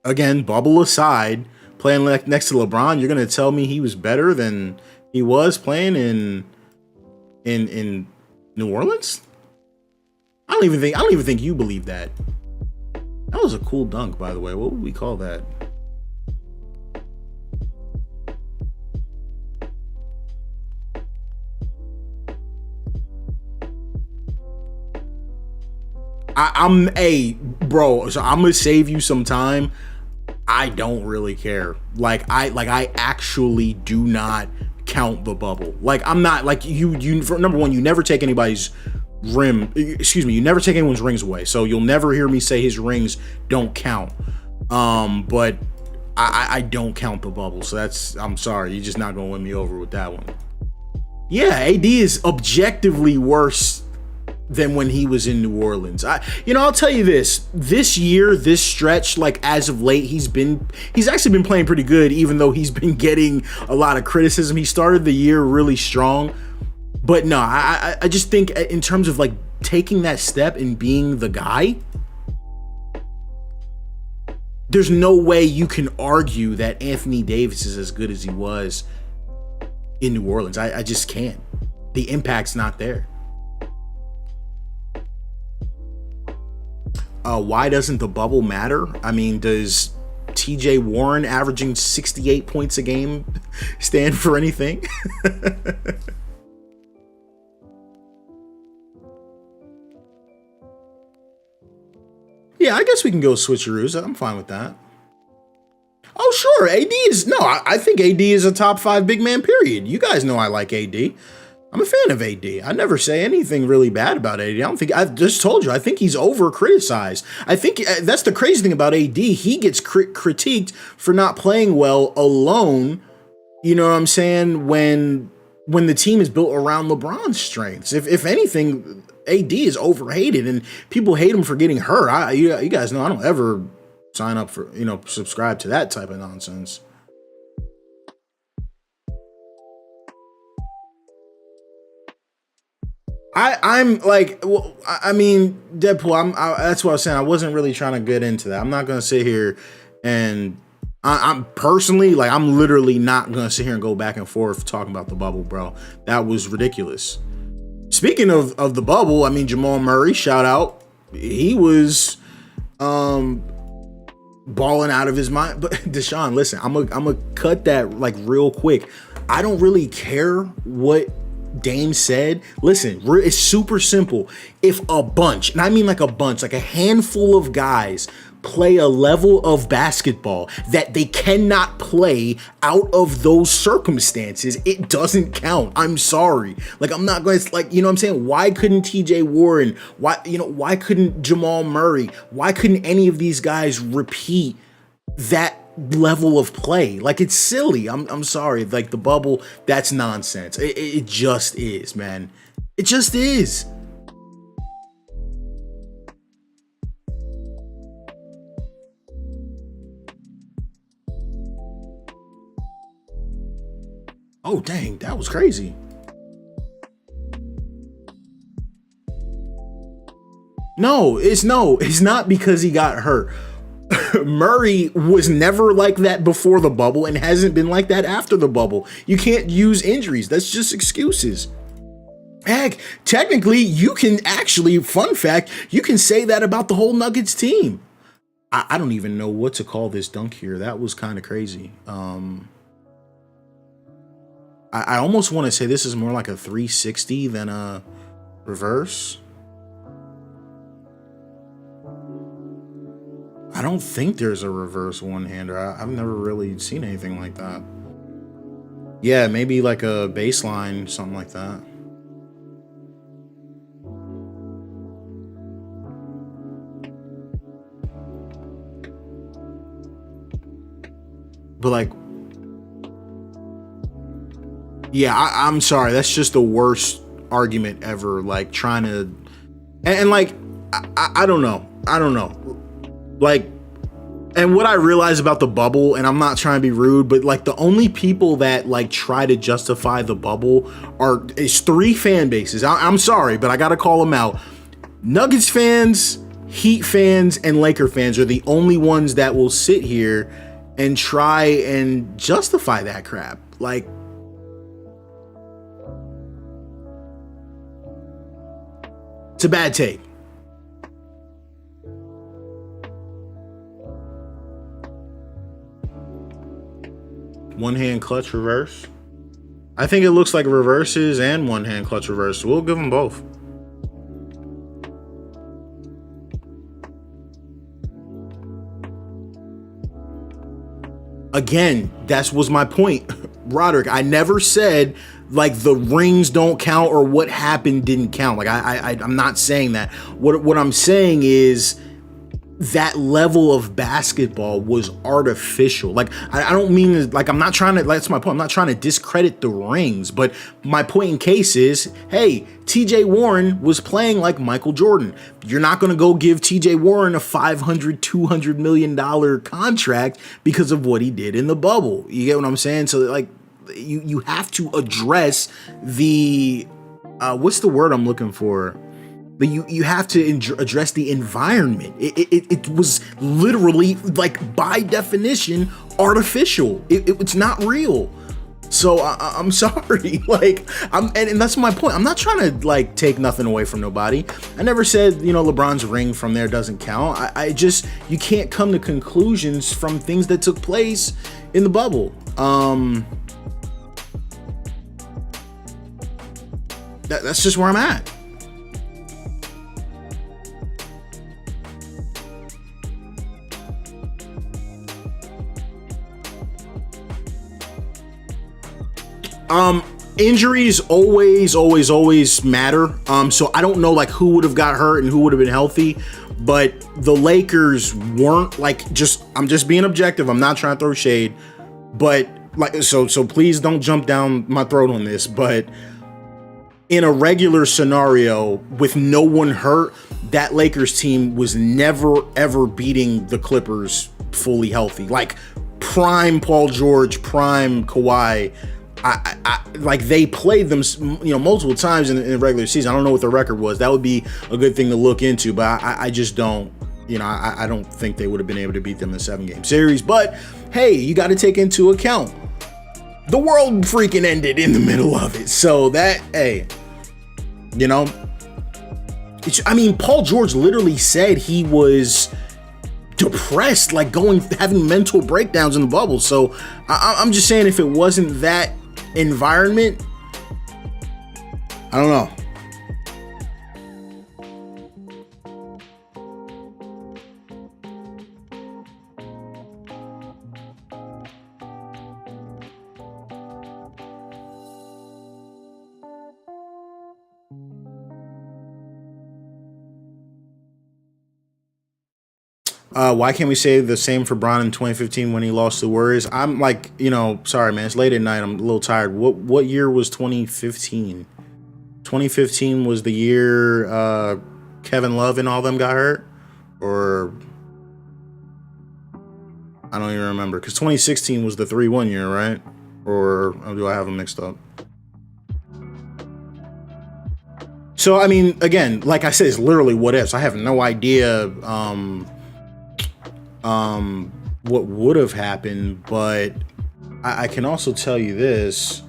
again, bubble aside, playing next to LeBron, you're gonna tell me he was better than he was playing in New Orleans? I don't even think you believe that. That was a cool dunk, by the way. What would we call that? Bro, so I'm gonna save you some time. I don't really care. I actually do not count the bubble. Like, I'm not like you for number one, you never take anybody's you never take anyone's rings away. So you'll never hear me say his rings don't count. But I don't count the bubble. So I'm sorry, you're just not gonna win me over with that one. Yeah, AD is objectively worse than when he was in New Orleans. I'll tell you this year, this stretch, like as of late, he's actually been playing pretty good, even though he's been getting a lot of criticism. He started the year really strong, but no, I just think in terms of like taking that step and being the guy, there's no way you can argue that Anthony Davis is as good as he was in New Orleans. I just can't. The impact's not there. Why doesn't the bubble matter? I mean, does TJ Warren averaging 68 points a game stand for anything? Yeah, I guess we can go switcheroos. I'm fine with that. Oh, sure. I think AD is a top 5 big man, period. You guys know I like AD. I'm a fan of AD. I never say anything really bad about AD. I've just told you, I think he's over criticized. I think that's the crazy thing about AD. He gets critiqued for not playing well alone. You know what I'm saying? When the team is built around LeBron's strengths. If anything, AD is overhated and people hate him for getting hurt. You guys know I don't ever sign up for, subscribe to that type of nonsense. I'm like, well, I mean, Deadpool. That's what I was saying. I wasn't really trying to get into that. I'm not gonna sit here and I'm personally like, I'm literally not gonna sit here and go back and forth talking about the bubble, bro. That was ridiculous. Speaking of the bubble, I mean, Jamal Murray, shout out. He was balling out of his mind. But Deshaun, listen, I'm gonna cut that like real quick. I don't really care what Dame said. Listen, it's super simple. If a bunch, and I mean like a bunch, like a handful of guys play a level of basketball that they cannot play out of those circumstances, it doesn't count. I'm sorry. Like, I'm not going to, like, you know what I'm saying? Why couldn't TJ Warren? Why couldn't Jamal Murray? Why couldn't any of these guys repeat that level of play? Like, it's silly. I'm sorry. Like, the bubble, that's nonsense. It just is, man. It just is. Oh, dang, that was crazy. No, it's not because he got hurt. Murray was never like that before the bubble and hasn't been like that after the bubble. You can't use injuries. That's just excuses. Heck, technically, you can actually, fun fact, you can say that about the whole Nuggets team. I don't even know what to call this dunk here. That was kind of crazy. I almost want to say this is more like a 360 than a reverse. I don't think there's a reverse one-hander. I've never really seen anything like that. Yeah, maybe like a baseline, something like that. But like, yeah, I'm sorry. That's just the worst argument ever. Like trying to, and like, I don't know. Like, and what I realize about the bubble, and I'm not trying to be rude, but like the only people that like try to justify the bubble is 3 fan bases. I'm sorry, but I got to call them out. Nuggets fans, Heat fans, and Laker fans are the only ones that will sit here and try and justify that crap. Like, it's a bad take. One hand clutch reverse. I think it looks like reverses and one hand clutch reverse. We'll give them both. Again, that was my point, Roderick. I never said like the rings don't count or what happened didn't count. Like I'm not saying that. What I'm saying is that level of basketball was artificial. Like, I don't mean, like, I'm not trying to, that's my point. I'm not trying to discredit the rings, but my point in case is, hey, TJ Warren was playing like Michael Jordan. You're not going to go give TJ Warren a $200 million contract because of what he did in the bubble. You get what I'm saying? So, like, you have to address the, what's the word I'm looking for? But you have to address the environment. It was literally, like, by definition, artificial. It's not real. So I'm sorry. Like, and that's my point. I'm not trying to, like, take nothing away from nobody. I never said, LeBron's ring from there doesn't count. I just, you can't come to conclusions from things that took place in the bubble. That's just where I'm at. Injuries always matter. So I don't know, like, who would have got hurt and who would have been healthy, but the Lakers weren't, like, I'm just being objective. I'm not trying to throw shade, but, like, so please don't jump down my throat on this, but in a regular scenario with no one hurt, that Lakers team was never ever beating the Clippers fully healthy. Like, prime Paul George, prime Kawhi. I like, they played them, multiple times in the regular season. I don't know what the record was. That would be a good thing to look into, but I just don't, I don't think they would have been able to beat them in a 7-game series. But hey, you got to take into account the world freaking ended in the middle of it. So that, hey, Paul George literally said he was depressed, like having mental breakdowns in the bubble. So I'm just saying, if it wasn't that environment, I don't know. Why can't we say the same for Bron in 2015 when he lost to the Warriors? I'm like, sorry, man, it's late at night. I'm a little tired. What year was 2015? 2015 was the year Kevin Love and all them got hurt? Or I don't even remember, because 2016 was the 3-1 year, right? Or do I have them mixed up? So, I mean, again, like I said, it's literally what ifs. I have no idea what would have happened, but I can also tell you this.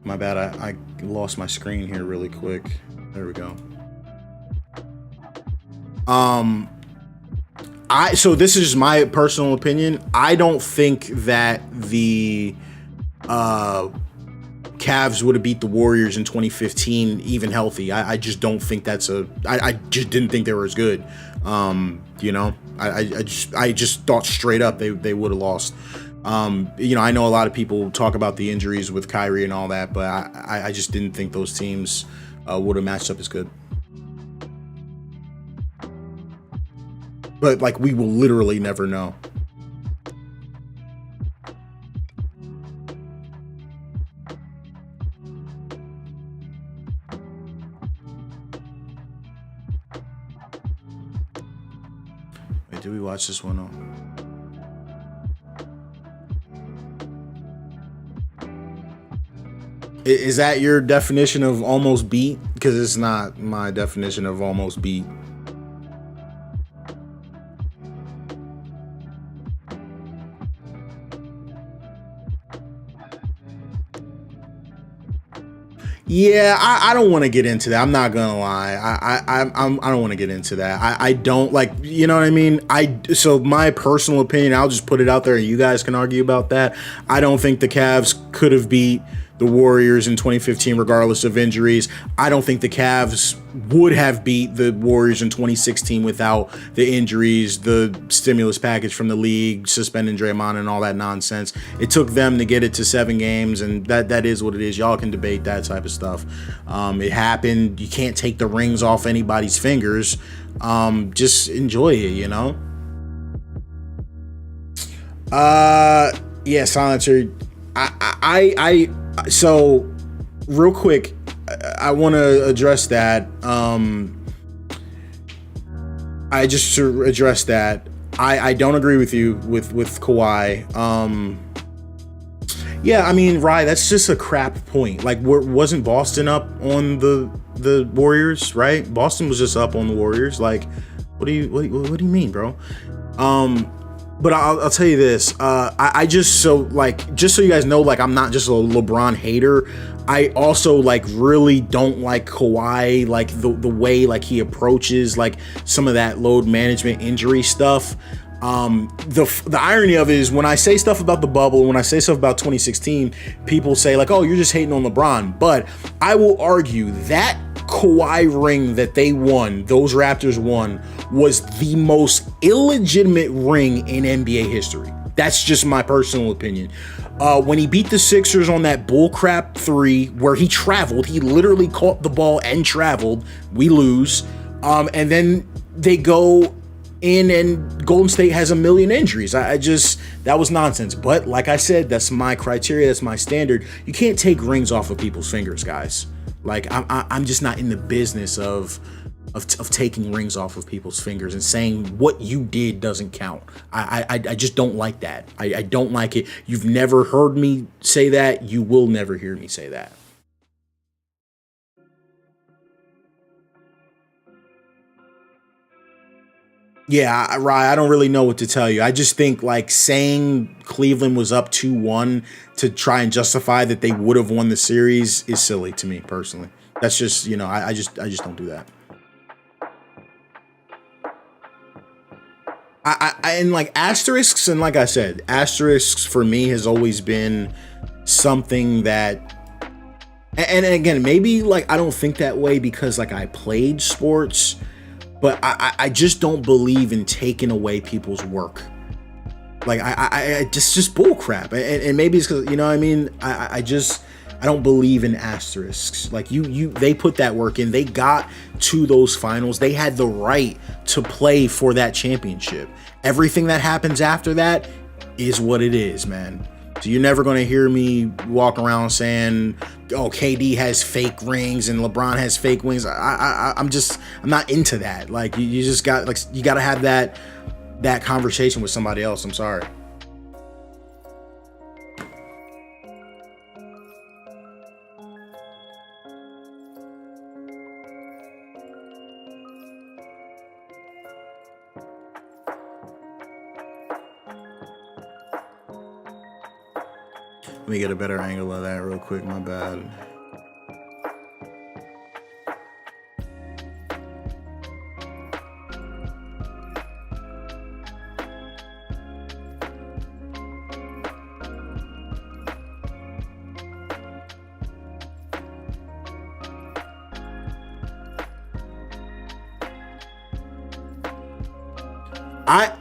My bad, I lost my screen here really quick. There we go. So this is my personal opinion. I don't think that the Cavs would have beat the Warriors in 2015 even healthy. I just don't think I just didn't think they were as good. I just thought straight up they would have lost. I know a lot of people talk about the injuries with Kyrie and all that, but I just didn't think those teams would have matched up as good. But, like, we will literally never know. Wait, did we watch this one? Is that your definition of almost beat? Because it's not my definition of almost beat. Yeah, I don't want to get into that. I'm not gonna lie. I don't want to get into that. I don't, like, you know what I mean? So my personal opinion, I'll just put it out there and you guys can argue about that. I don't think the Cavs could have beat the Warriors in 2015 regardless of injuries. I don't think the Cavs would have beat the Warriors in 2016 without the injuries, the stimulus package from the league, suspending Draymond and all that nonsense. It took them to get it to 7 games, and that is what it is. Y'all can debate that type of stuff. It happened. You can't take the rings off anybody's fingers. Just enjoy it, Yeah, silencer. So real quick, I want to address that. To address that, I don't agree with you with Kawhi. Yeah, I mean, Rye, that's just a crap point. Like, wasn't Boston up on the Warriors, right? Boston was just up on the Warriors. Like, what do you mean, bro? But I'll tell you this. Just so you guys know, like, I'm not just a LeBron hater. I also like really don't like Kawhi, like the way like he approaches like some of that load management injury stuff. The irony of it is when I say stuff about the bubble, when I say stuff about 2016, people say like, oh, you're just hating on LeBron. But I will argue that Kawhi ring that they won, those Raptors won, was the most illegitimate ring in NBA history. That's just my personal opinion. When he beat the Sixers on that bullcrap 3 where he traveled, he literally caught the ball and traveled, we lose. And then they go in and Golden State has a million injuries. That was nonsense. But like I said, that's my criteria, that's my standard. You can't take rings off of people's fingers, guys. Like I'm just not in the business of taking rings off of people's fingers and saying what you did doesn't count. I just don't like that. I don't like it. You've never heard me say that. You will never hear me say that. Yeah, Rye, I don't really know what to tell you. I just think like saying Cleveland was up 2-1 to try and justify that they would have won the series is silly to me personally. That's just, I just don't do that. And like asterisks, and like I said, asterisks for me has always been something that, and again, maybe like I don't think that way because like I played sports, but I just don't believe in taking away people's work. Like I just bull crap, and maybe it's because I mean. I don't believe in asterisks. Like they put that work in. They got to those finals. They had the right to play for that championship. Everything that happens after that is what it is, man. So you're never going to hear me walk around saying, oh, KD has fake rings and LeBron has fake wings. I'm not into that. Like you just got you got to have that conversation with somebody else. I'm sorry. Let me get a better angle of that real quick. My bad.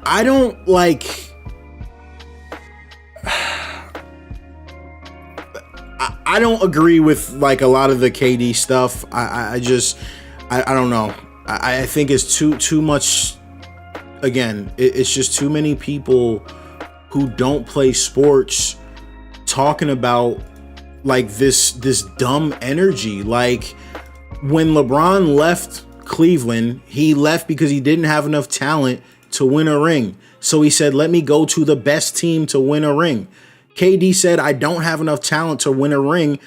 I don't like. I don't agree with like a lot of the KD stuff. I don't know. I think it's too much. Again, it's just too many people who don't play sports talking about like this dumb energy. Like when LeBron left Cleveland, he left because he didn't have enough talent to win a ring. So he said, let me go to the best team to win a ring. KD said, I don't have enough talent to win a ring.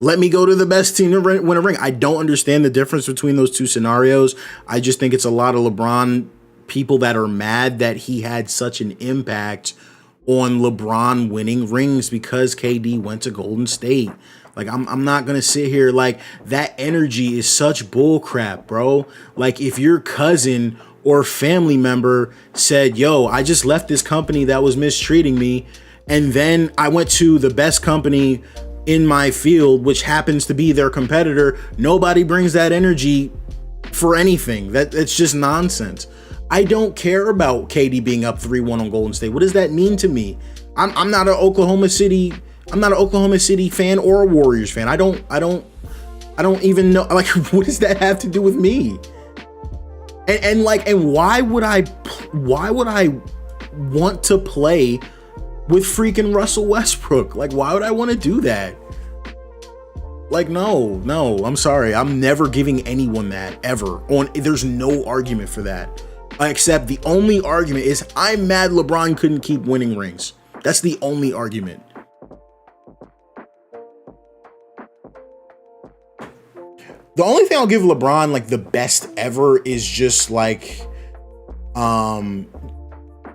Let me go to the best team to win a ring. I don't understand the difference between those two scenarios. I just think it's a lot of LeBron people that are mad that he had such an impact on LeBron winning rings because KD went to Golden State. Like, I'm not going to sit here like that energy is such bull crap, bro. Like if your cousin or family member said, yo, I just left this company that was mistreating me, and then I went to the best company in my field, which happens to be their competitor. Nobody brings that energy for anything. It's just nonsense. I don't care about KD being up 3-1 on Golden State. What does that mean to me? I'm not an Oklahoma City fan or a Warriors fan. I don't even know. Like, what does that have to do with me? And why would I want to play with freaking Russell Westbrook. Like, why would I want to do that? Like, no, I'm sorry. I'm never giving anyone that ever. There's no argument for that. Except the only argument is I'm mad LeBron couldn't keep winning rings. That's the only argument. The only thing I'll give LeBron like the best ever is just like,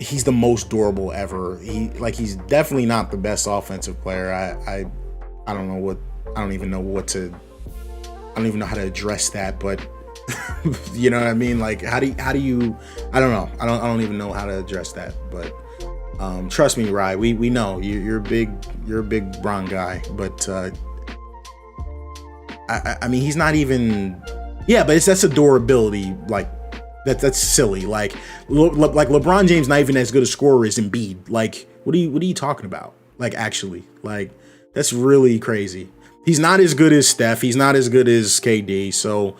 he's the most durable ever. He's definitely not the best offensive player. I don't even know how to address that, but you know what I mean? Like, how do you, I don't know. I don't even know how to address that, but trust me, Rye, we know you're a big Bron guy, but I mean, he's not even, yeah, but that's a durability, like that's silly. Like LeBron James not even as good a scorer as Embiid. Like, what are you talking about? Like, actually, like, that's really crazy. He's not as good as Steph. He's not as good as KD. So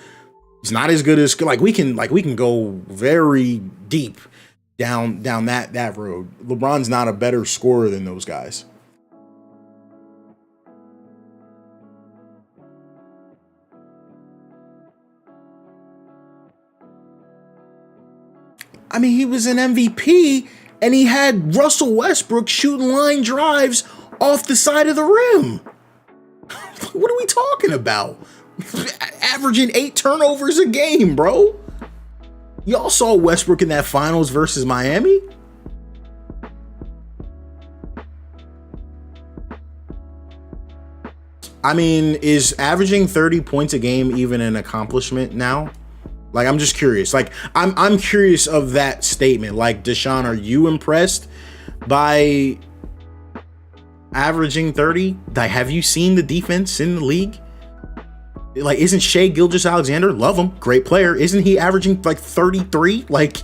he's not as good as, like, we can go very deep down that road. LeBron's not a better scorer than those guys. I mean, he was an MVP and he had Russell Westbrook shooting line drives off the side of the rim. What are we talking about? Averaging 8 turnovers a game, bro. Y'all saw Westbrook in that finals versus Miami? I mean, is averaging 30 points a game even an accomplishment now? Like, I'm just curious. Like, I'm curious of that statement. Like, Deshaun, are you impressed by averaging 30? Like, have you seen the defense in the league? Like, isn't Shai Gilgeous-Alexander, love him, great player, isn't he averaging like 33? Like,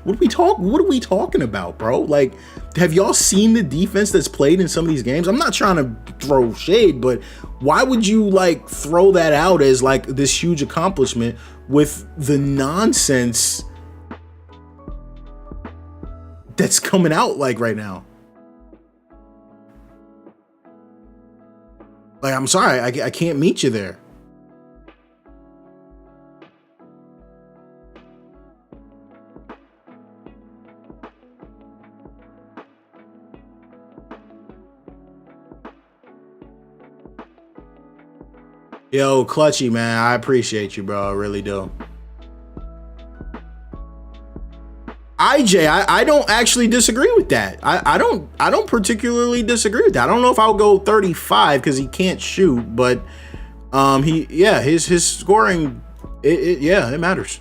what are we talking about, bro? Like, have y'all seen the defense that's played in some of these games? I'm not trying to throw shade, but why would you like throw that out as like this huge accomplishment with the nonsense that's coming out like right now? Like, I'm sorry, I can't meet you there. Yo, Clutchy, man, I appreciate you, bro. I really do. IJ, I don't actually disagree with that. I don't particularly disagree with that. I don't know if I'll go 35 because he can't shoot, but his scoring, it matters.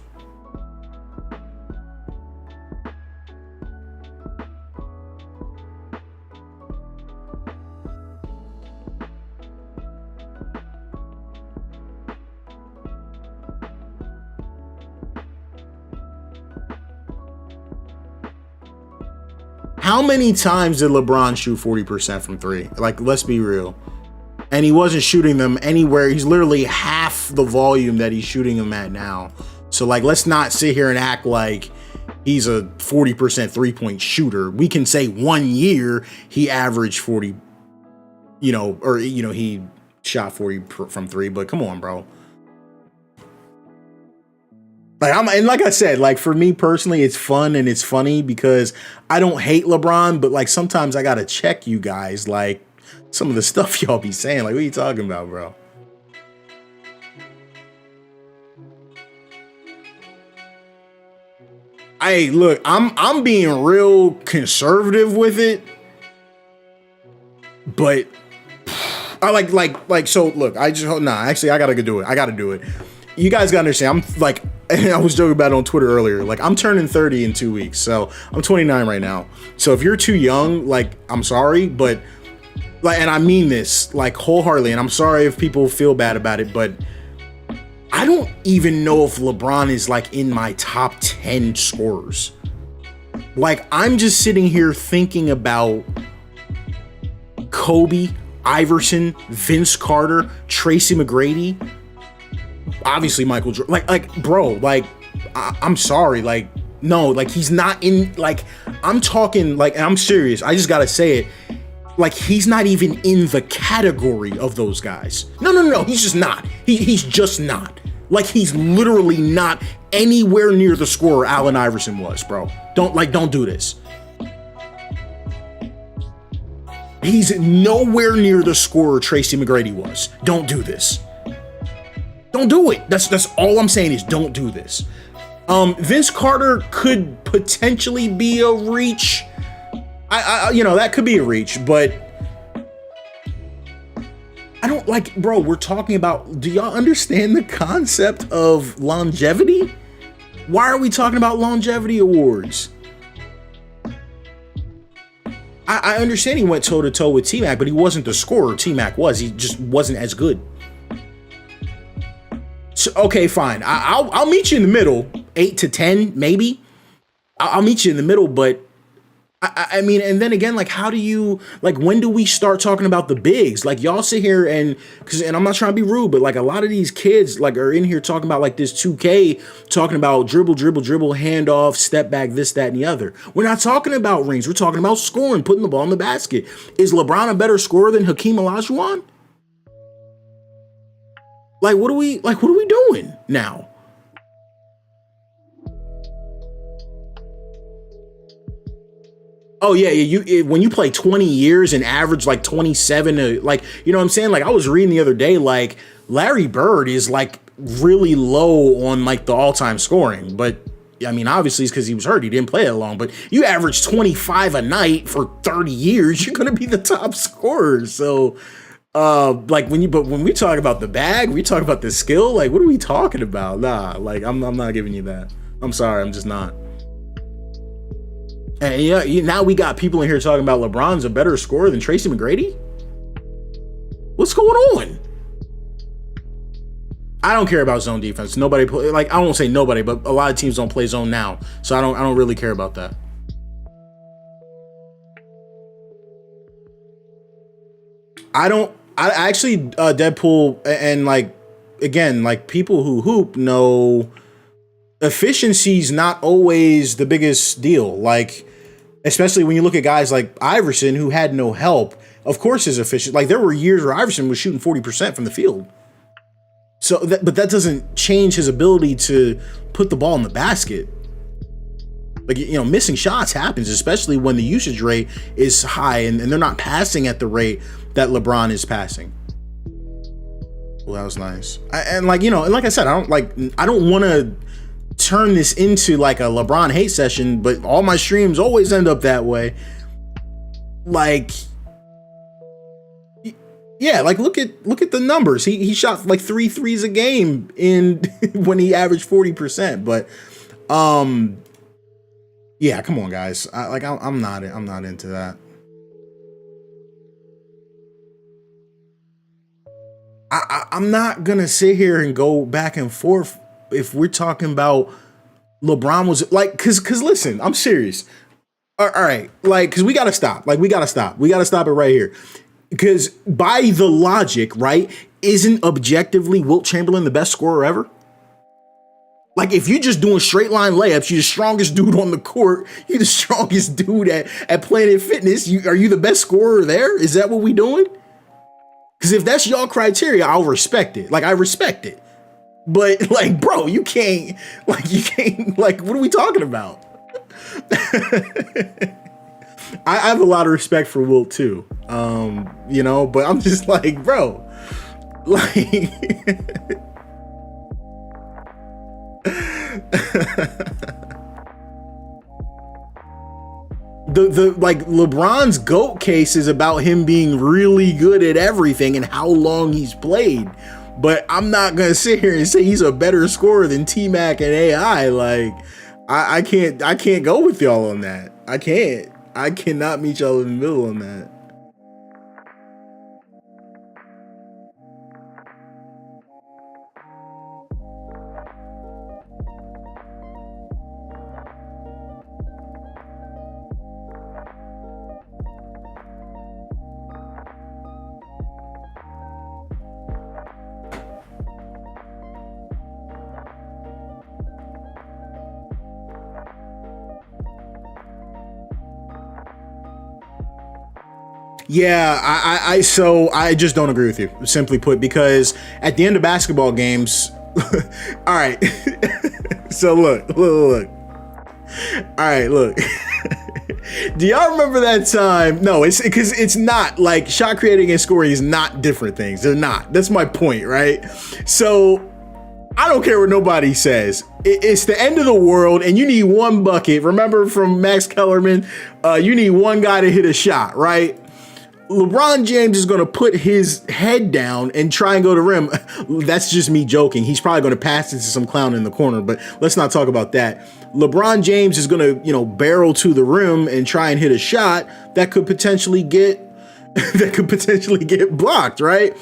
How many times did LeBron shoot 40% from 3? Like, let's be real. And he wasn't shooting them anywhere. He's literally half the volume that he's shooting them at now. So, like, let's not sit here and act like he's a 40% 3-point shooter. We can say 1 year he averaged 40, he shot 40 from 3, but come on, bro. Like I said, like, for me personally, it's fun and it's funny because I don't hate LeBron, but like sometimes I gotta check you guys, like some of the stuff y'all be saying. Like, what are you talking about, bro? Hey, look, I'm being real conservative with it, but I so look, I gotta do it. I gotta do it. You guys gotta understand. I'm like, I was joking about it on Twitter earlier. Like, I'm turning 30 in 2 weeks, so I'm 29 right now. So if you're too young, like, I'm sorry, but like, and I mean this like wholeheartedly, and I'm sorry if people feel bad about it, but I don't even know if LeBron is like in my top 10 scorers. Like, I'm just sitting here thinking about Kobe, Iverson, Vince Carter, Tracy McGrady, obviously Michael Jordan. Like, bro, like, I'm sorry, like, no, like, he's not in, like, I'm talking, like, and I'm serious, I just gotta say it, Like, he's not even in the category of those guys. No, he's just not. He's just not. Like, he's literally not anywhere near the scorer Allen Iverson was, bro. Don't do this. He's nowhere near the scorer Tracy McGrady was. Don't do this. Don't do it. That's all I'm saying is don't do this. Vince Carter could potentially be a reach. That could be a reach, but I don't like, bro, we're talking about, do y'all understand the concept of longevity? Why are we talking about longevity awards? I understand he went toe to toe with T-Mac, but he wasn't the scorer T-Mac was. He just wasn't as good. So, okay, fine. I'll meet you in the middle, 8 to 10, maybe. I'll meet you in the middle, but I mean, and then again, like, how do you, like, when do we start talking about the bigs? Like, y'all sit here and I'm not trying to be rude, but like a lot of these kids like are in here talking about like this 2K, talking about dribble, handoff, step back, this, that, and the other. We're not talking about rings. We're talking about scoring, putting the ball in the basket. Is LeBron a better scorer than Hakeem Olajuwon? Like, what are we doing now? Oh yeah, when you play 20 years and average like 27, like, you know what I'm saying? Like, I was reading the other day, like Larry Bird is like really low on like the all-time scoring, but I mean, obviously it's because he was hurt. He didn't play that long, but you average 25 a night for 30 years, you're gonna be the top scorer. So, like when we talk about the bag, we talk about the skill. Like, what are we talking about? Nah, like I'm not giving you that. I'm sorry, I'm just not. And yeah, now we got people in here talking about LeBron's a better scorer than Tracy McGrady. What's going on? I don't care about zone defense. Nobody play, like, I won't say nobody, but a lot of teams don't play zone now, so I don't really care about that. I actually Deadpool and like, again, like, people who hoop know efficiency's not always the biggest deal. Like, especially when you look at guys like Iverson, who had no help. Of course, his efficient. Like, there were years where Iverson was shooting 40% from the field. So, but that doesn't change his ability to put the ball in the basket. Like, you know, missing shots happens, especially when the usage rate is high and they're not passing at the rate that LeBron is passing. Well, that was nice. And like, you know, and like I said, I don't want to turn this into like a LeBron hate session, but all my streams always end up that way. Like, yeah, like look at the numbers. He shot like 3 threes a game in when he averaged 40%. But yeah, come on, guys. I'm not into that. I'm not gonna sit here and go back and forth if we're talking about LeBron was like, cause listen, I'm serious. All right, like, cause we gotta stop. Like, we gotta stop it right here. Because by the logic, right, isn't objectively Wilt Chamberlain the best scorer ever? Like, if you're just doing straight line layups, you're the strongest dude on the court, you're the strongest dude at Planet Fitness, are you the best scorer there? Is that what we doing? Because if that's y'all criteria, I'll respect it. Like, I respect it. But like, bro, you can't, like, what are we talking about? I have a lot of respect for Wilt too. You know, but I'm just like, bro, like, the like LeBron's GOAT case is about him being really good at everything and how long he's played. But I'm not gonna sit here and say he's a better scorer than T-Mac and AI. Like, I can't go with y'all on that. I cannot meet y'all in the middle on that. Yeah, so I just don't agree with you, simply put, because at the end of basketball games, all right. So look. All right, look. Do y'all remember that time? No, it's because it's not like shot creating and scoring is not different things. They're not. That's my point, right? So I don't care what nobody says. It's the end of the world, and you need one bucket. Remember from Max Kellerman, you need one guy to hit a shot, right? LeBron James is going to put his head down and try and go to rim. That's just me joking. He's probably going to pass it to some clown in the corner, but let's not talk about that. LeBron James is going to, barrel to the rim and try and hit a shot that could potentially get blocked, right?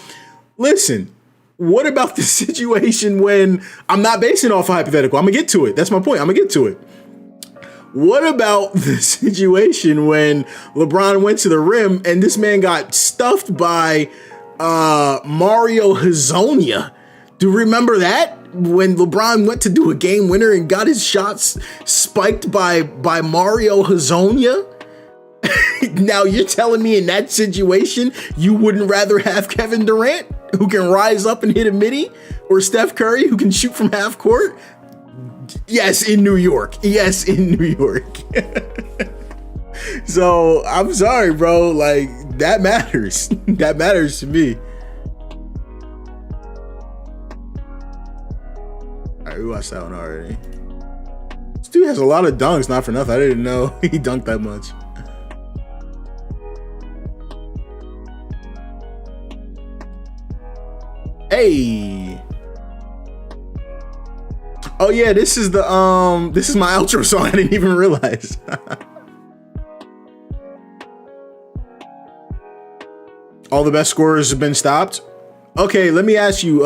Listen, what about the situation when I'm not basing it off a hypothetical? I'm going to get to it. That's my point. I'm going to get to it. What about the situation when LeBron went to the rim and this man got stuffed by Mario Hezonja? Do you remember that? When LeBron went to do a game winner and got his shots spiked by Mario Hezonja? Now you're telling me in that situation you wouldn't rather have Kevin Durant, who can rise up and hit a midi, or Steph Curry, who can shoot from half court? Yes, in New York. Yes, in New York. So I'm sorry, bro. Like, that matters. That matters to me. All right, we watched that one already. This dude has a lot of dunks, not for nothing. I didn't know he dunked that much. Hey. Oh yeah, this is my outro song. I didn't even realize. All the best scorers have been stopped. Okay, let me ask you,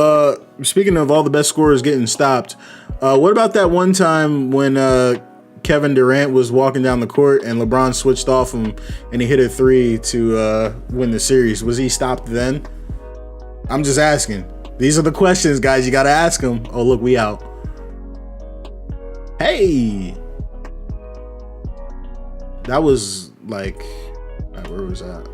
speaking of all the best scorers getting stopped, what about that one time when Kevin Durant was walking down the court and LeBron switched off him and he hit a three to win the series? Was he stopped then? I'm just asking. These are the questions, guys. You got to ask them. Oh, look, we out. Hey, that was like, where was that?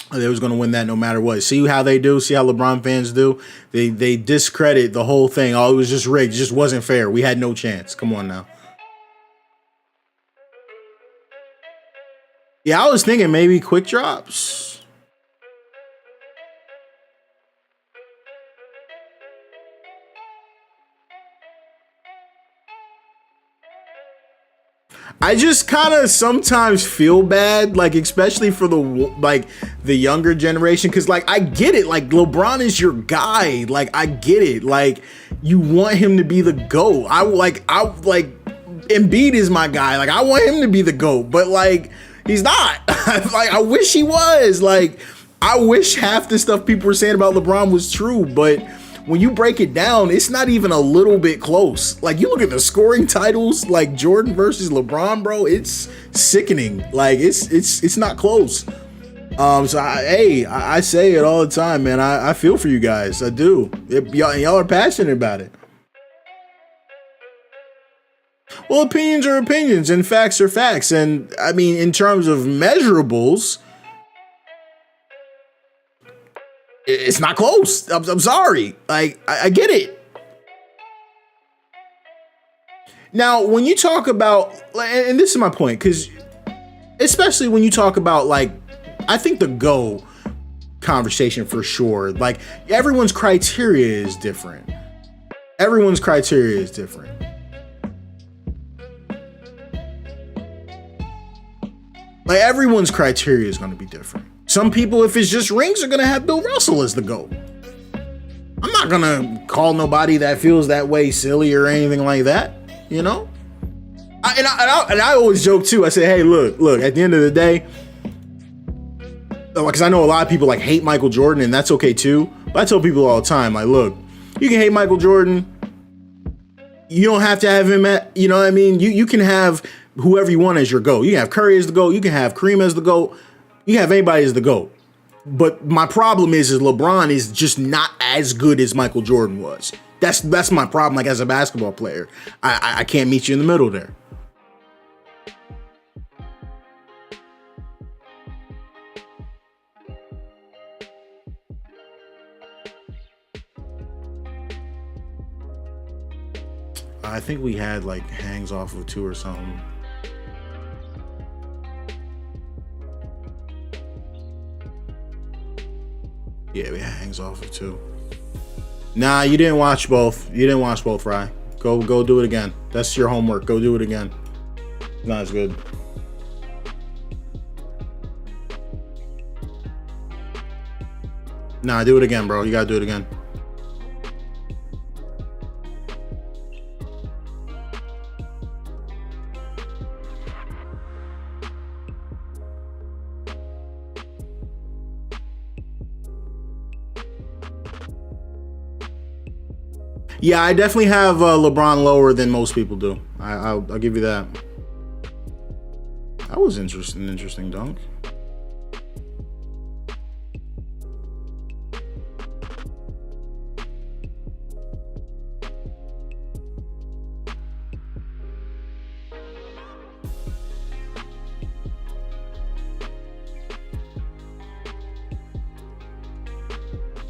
They was going to win that no matter what. See how they do? See how LeBron fans do? They discredit the whole thing. Oh, it was just rigged. It just wasn't fair. We had no chance. Come on now. Yeah, I was thinking maybe quick drops. I just kind of sometimes feel bad, like, especially for the younger generation, because like I get it, like LeBron is your guy, like I get it, like you want him to be the GOAT. I like Embiid is my guy, like I want him to be the GOAT, but like he's not. Like I wish he was. Like I wish half the stuff people were saying about LeBron was true, but when you break it down, it's not even a little bit close. Like you look at the scoring titles, like Jordan versus LeBron, bro, it's sickening. Like it's not close. So I say it all the time, man. I feel for you guys. I do. Y'all are passionate about it. Well, opinions are opinions and facts are facts. And I mean, in terms of measurables, it's not close. I'm sorry. Like, I get it. Now, when you talk about, and this is my point, because especially when you talk about, like, I think the GOAT conversation for sure, like, everyone's criteria is different. Everyone's criteria is different. Like, everyone's criteria is going to be different. Some people, if it's just rings, are going to have Bill Russell as the GOAT. I'm not going to call nobody that feels that way silly or anything like that, you know? I always joke too. I say, hey, look, at the end of the day, because I know a lot of people like hate Michael Jordan, and that's okay too. But I tell people all the time, like, look, you can hate Michael Jordan. You don't have to have him at, you know what I mean? You can have whoever you want as your GOAT. You can have Curry as the GOAT. You can have Kareem as the GOAT. You can have anybody as the GOAT. But my problem is LeBron is just not as good as Michael Jordan was. That's my problem. Like, as a basketball player, I can't meet you in the middle there. I think we had like hangs off of 2 or something. Yeah, we had hangs off of 2. Nah, you didn't watch both. You didn't watch both, Rye. Go do it again. That's your homework. Go do it again. Not as good. Nah, do it again, bro. You gotta do it again. Yeah, I definitely have LeBron lower than most people do. I'll give you that. That was interesting dunk.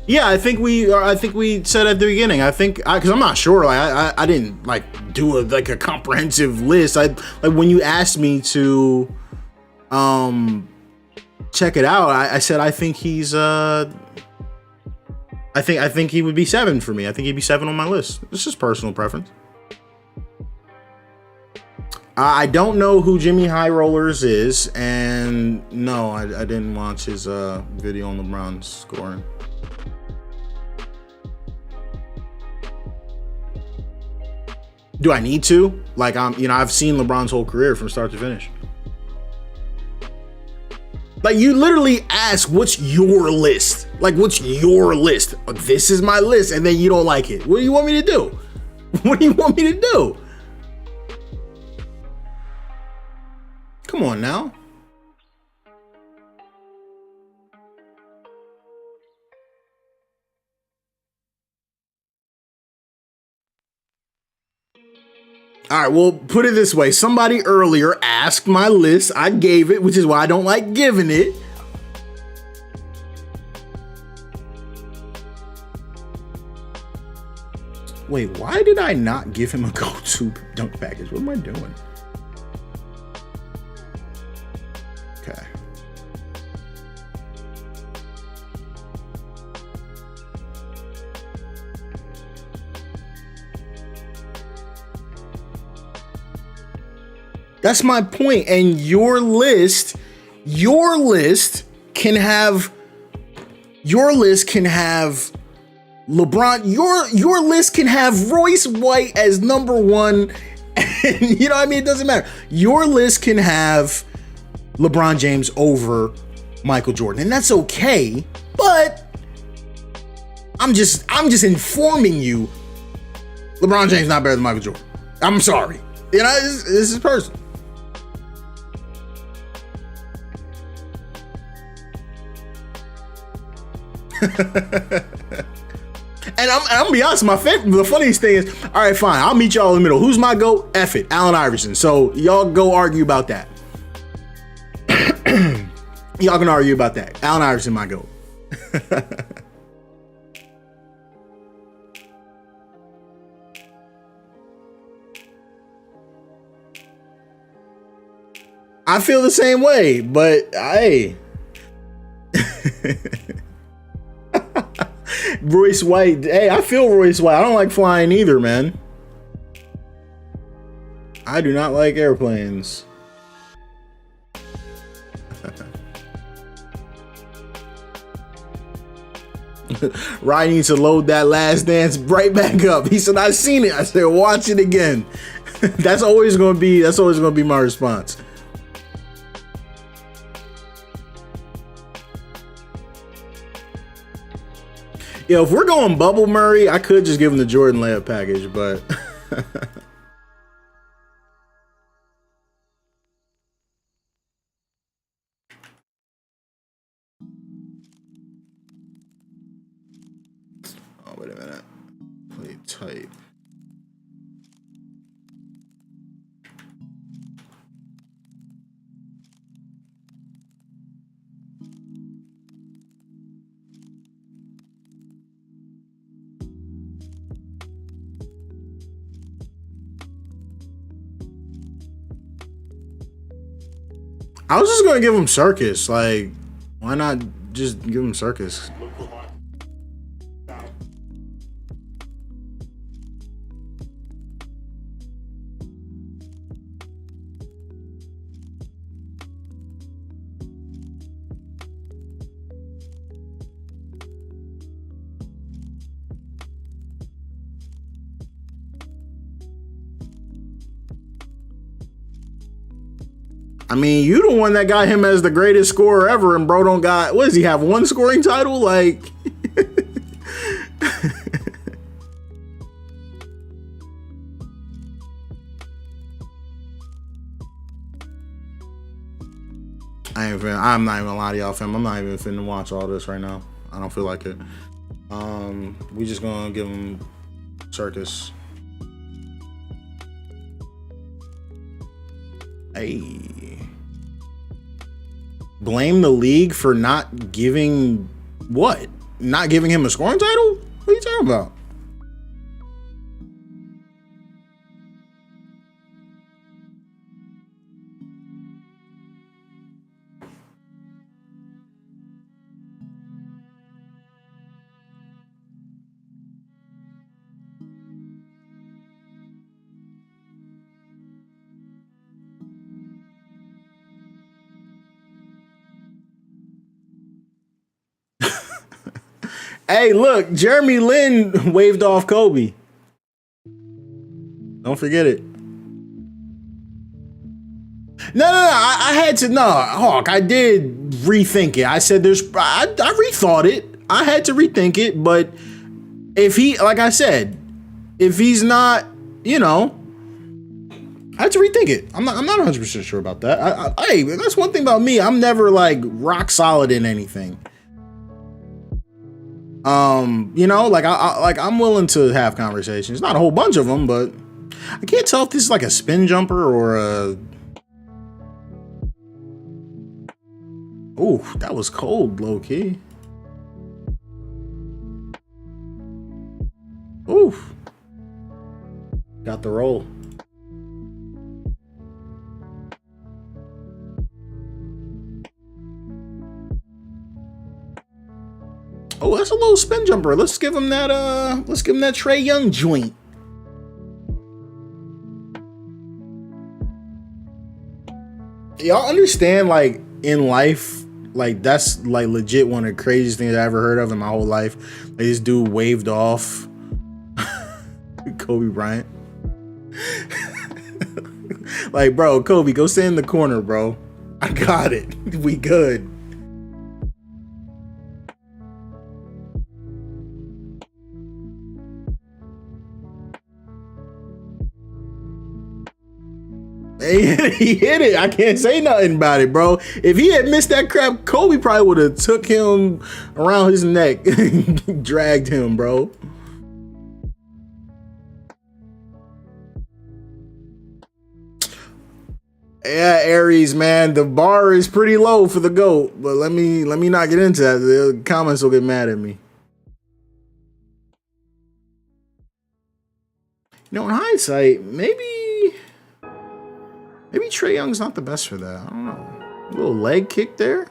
Yeah, I think we said at the beginning. I think because I'm not sure. Like I didn't like do a comprehensive list. Like when you asked me to check it out, I said I think he's I think he would be 7 for me. I think he'd be 7 on my list. It's just personal preference. I don't know who Jimmy High Rollers is, and no, I didn't watch his video on LeBron scoring. Do I need to? Like, I've seen LeBron's whole career from start to finish. Like, you literally ask, what's your list? Like, what's your list? This is my list, and then you don't like it. What do you want me to do? What do you want me to do? Come on now. All right, well, put it this way. Somebody earlier asked my list. I gave it, which is why I don't like giving it. Wait, why did I not give him a go-to dunk package? What am I doing? Okay. That's my point. And your list can have LeBron. Your list can have Royce White as number 1. And, you know what I mean? It doesn't matter. Your list can have LeBron James over Michael Jordan, and that's okay. But I'm just informing you, LeBron James not better than Michael Jordan. I'm sorry. You know, this is personal. And I'm gonna be honest, the funniest thing is, all right, fine, I'll meet y'all in the middle. Who's my GOAT? F it, Allen Iverson. So y'all go argue about that. Y'all can argue about that. Allen Iverson, my GOAT. I feel the same way, but hey. Royce White. Hey, I feel Royce White. I don't like flying either, man. I do not like airplanes. Ryan needs to load that Last Dance right back up. He said, I've seen it. I said, watch it again. That's always gonna be my response. Yo, if we're going Bubble Murray, I could just give him the Jordan layup package, but Wait a minute. Play type. I was just gonna give him Circus. Like, why not just give him Circus? I mean, you the one that got him as the greatest scorer ever, and bro don't got, what does he have, one scoring title? Like, I'm not even gonna lie to y'all, fam. I'm not even finna watch all this right now. I don't feel like it. We just gonna give him Circus. Hey. Blame the league for not giving what? Not giving him a scoring title? What are you talking about? Hey, look, Jeremy Lin waved off Kobe. Don't forget it. No, I had to, Hawk, I did rethink it. I said I rethought it. I had to rethink it, but if he, like I said, if he's not, you know, I had to rethink it. I'm not 100% sure about that. Hey, that's one thing about me. I'm never like rock solid in anything. You know, like I'm willing to have conversations. Not a whole bunch of them, but I can't tell if this is like a spin jumper or a. Ooh, that was cold, low key. Oof. Got the roll. Oh, that's a little spin jumper. Let's give him that Trae Young joint. Y'all understand, like, in life, like, that's like legit one of the craziest things I ever heard of in my whole life. Like, this dude waved off Kobe Bryant. Like, bro, Kobe, go stand in the corner, bro. I got it. We good. He hit it. I can't say nothing about it, bro. If he had missed that crap, Kobe probably would have took him around his neck, dragged him, bro. Yeah, Aries, man, the bar is pretty low for the GOAT, but let me not get into that. The comments will get mad at me. You know, in hindsight, maybe Trae Young's not the best for that. I don't know. A little leg kick there.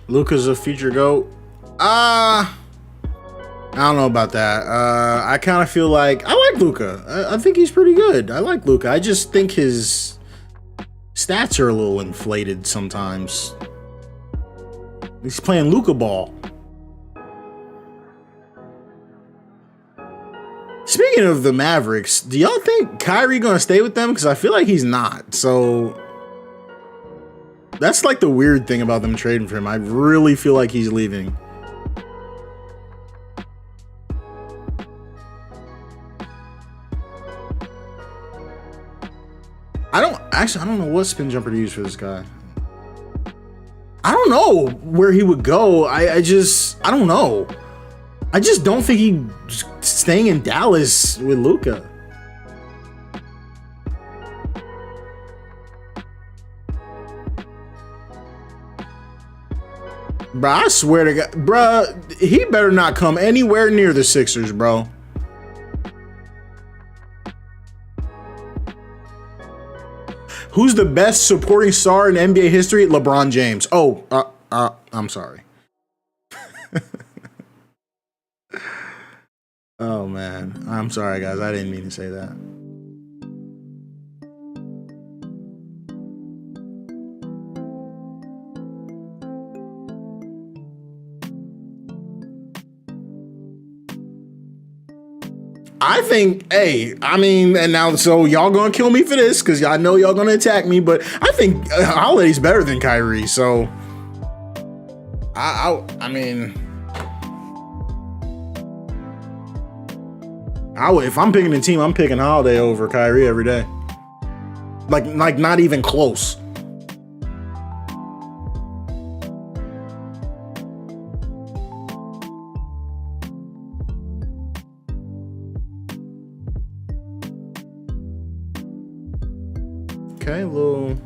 Luka's a future GOAT. I don't know about that. I kind of feel like I like Luka. I think he's pretty good. I like Luka. I just think his stats are a little inflated sometimes. He's playing Luka ball. Speaking of the Mavericks, do y'all think Kyrie gonna stay with them? Because I feel like he's not. So that's like the weird thing about them trading for him. I really feel like he's leaving. I don't know what spin jumper to use for this guy. I don't know where he would go. I don't know. I just don't think he's staying in Dallas with Luka. Bro, I swear to God, bro, he better not come anywhere near the Sixers, bro. Who's the best supporting star in NBA history? LeBron James. Oh, I'm sorry. Oh man, I'm sorry guys. I didn't mean to say that. I think, hey, I mean, and now, so y'all gonna kill me for this because I know y'all gonna attack me, but I think Holiday's better than Kyrie. So, I mean, if I'm picking a team, I'm picking Holiday over Kyrie every day. Like not even close. Okay, little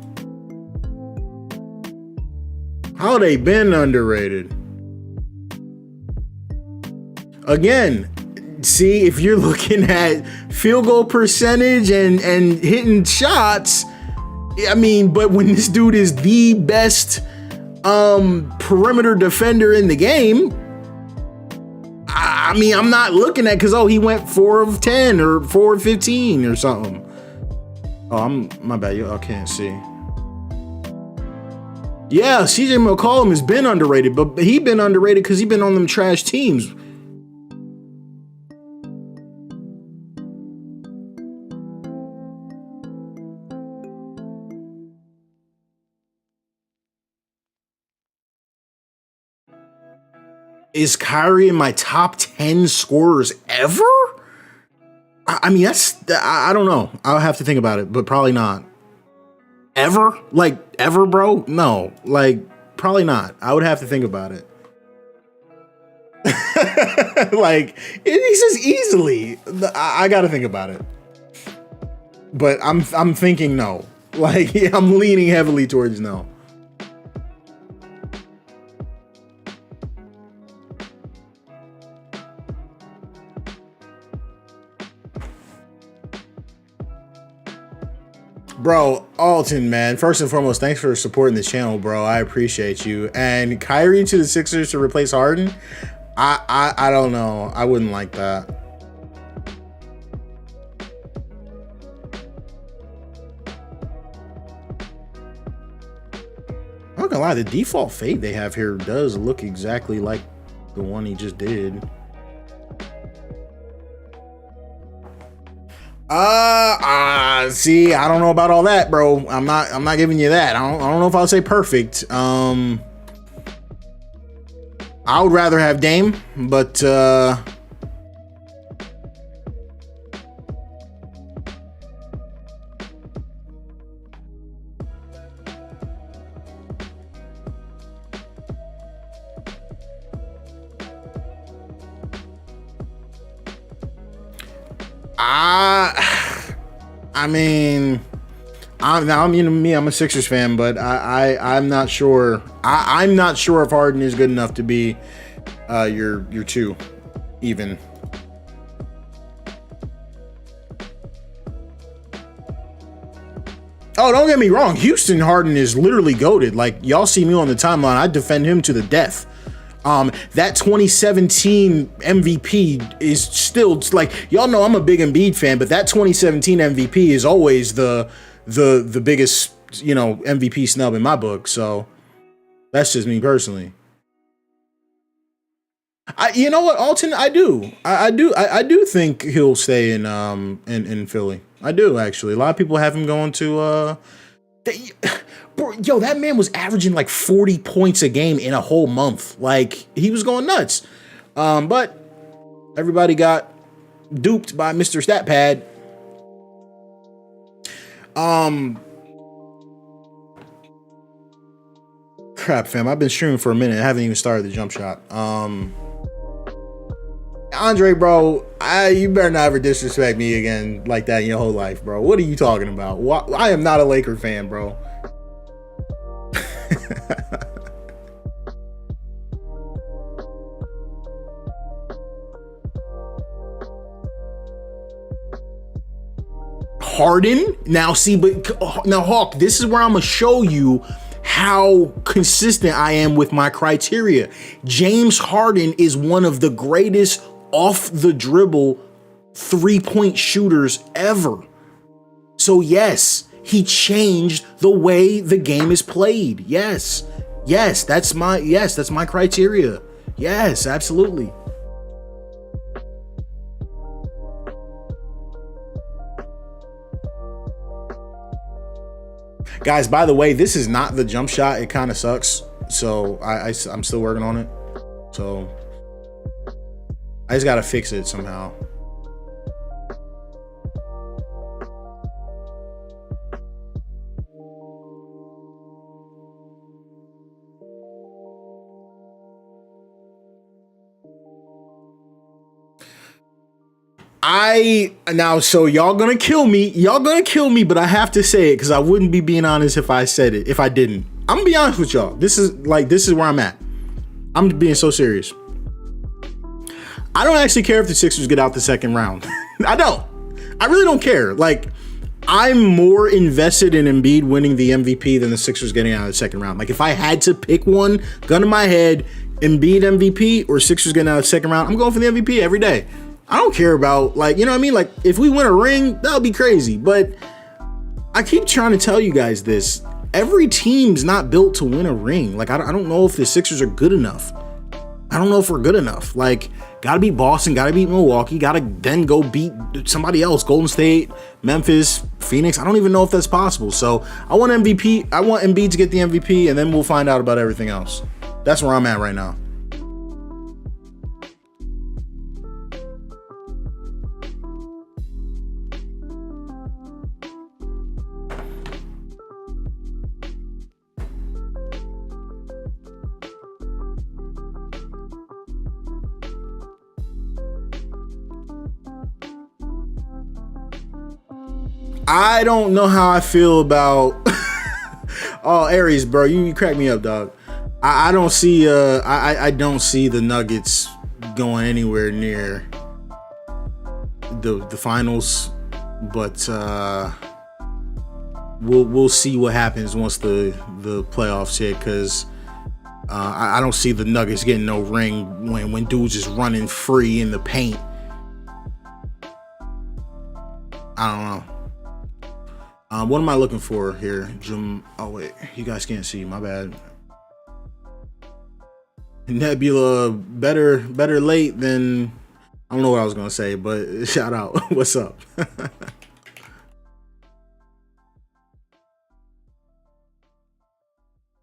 Holiday been underrated. Again, see, if you're looking at field goal percentage and hitting shots, I mean, but when this dude is the best perimeter defender in the game, I mean, I'm not looking at because he went 4 of 10 or 4 of 15 or something. Oh, my bad. I can't see. Yeah, CJ McCollum has been underrated, but he been underrated because he been on them trash teams. Is Kyrie in my top 10 scorers ever? I mean, I don't know. I'll have to think about it, but probably not. Ever? Like, ever, bro? No. Like, probably not. I would have to think about it. Like, he says easily. I got to think about it. But I'm thinking no. Like, I'm leaning heavily towards no. Bro, Alton, man, first and foremost, thanks for supporting the channel, bro. I appreciate you. And Kyrie to the Sixers to replace Harden? I don't know. I wouldn't like that. I'm not gonna lie, the default fade they have here does look exactly like the one he just did. See, I don't know about all that, bro. I'm not giving you that. I don't know if I'll say perfect. I would rather have Dame, but I mean, I'm a Sixers fan, but I'm not sure. I'm not sure if Harden is good enough to be your 2 even. Oh, don't get me wrong. Houston Harden is literally goated. Like, y'all see me on the timeline. I defend him to the death. That 2017 MVP is still, like, y'all know I'm a big Embiid fan, but that 2017 MVP is always the biggest, you know, MVP snub in my book. So that's just me personally. You know what, Alton? I do think he'll stay in Philly. I do, actually. A lot of people have him going to bro, yo, that man was averaging like 40 points a game in a whole month. Like, he was going nuts. But everybody got duped by Mr. Stat Pad. Crap, fam. I've been streaming for a minute. I haven't even started the jump shot. Andre, bro, you better not ever disrespect me again like that in your whole life, bro. What are you talking about? I am not a Laker fan, bro. Harden? Now, see, but now, Hawk, this is where I'm going to show you how consistent I am with my criteria. James Harden is one of the greatest off the dribble 3-point shooters ever. So yes, he changed the way the game is played. Yes, that's my criteria. Yes, absolutely. Guys, by the way, this is not the jump shot. It kind of sucks. So I'm still working on it. So I just got to fix it somehow. So y'all gonna kill me, but I have to say it because I wouldn't be being honest if I said it, if I didn't. I'm gonna be honest with y'all. This is where I'm at. I'm being so serious. I don't actually care if the Sixers get out the second round. I really don't care. Like, I'm more invested in Embiid winning the MVP than the Sixers getting out of the second round. Like, if I had to pick one, gun to my head, Embiid MVP or Sixers getting out of the second round, I'm going for the MVP every day. I don't care about, like, you know what I mean? Like, if we win a ring, that'll be crazy. But I keep trying to tell you guys this. Every team's not built to win a ring. Like, I don't know if the Sixers are good enough. I don't know if we're good enough. Like, gotta beat Boston, gotta beat Milwaukee, gotta then go beat somebody else. Golden State, Memphis, Phoenix. I don't even know if that's possible. So I want MVP. I want Embiid to get the MVP, and then we'll find out about everything else. That's where I'm at right now. I don't know how I feel about oh, Aries, bro. You crack me up, dog. I don't see I don't see the Nuggets going anywhere near the finals, but we'll see what happens once the playoffs hit, because I don't see the Nuggets getting no ring when dudes is running free in the paint. I don't know. What am I looking for here? Oh wait, you guys can't see. My bad. Nebula, better late than, I don't know what I was gonna say, but shout out. What's up?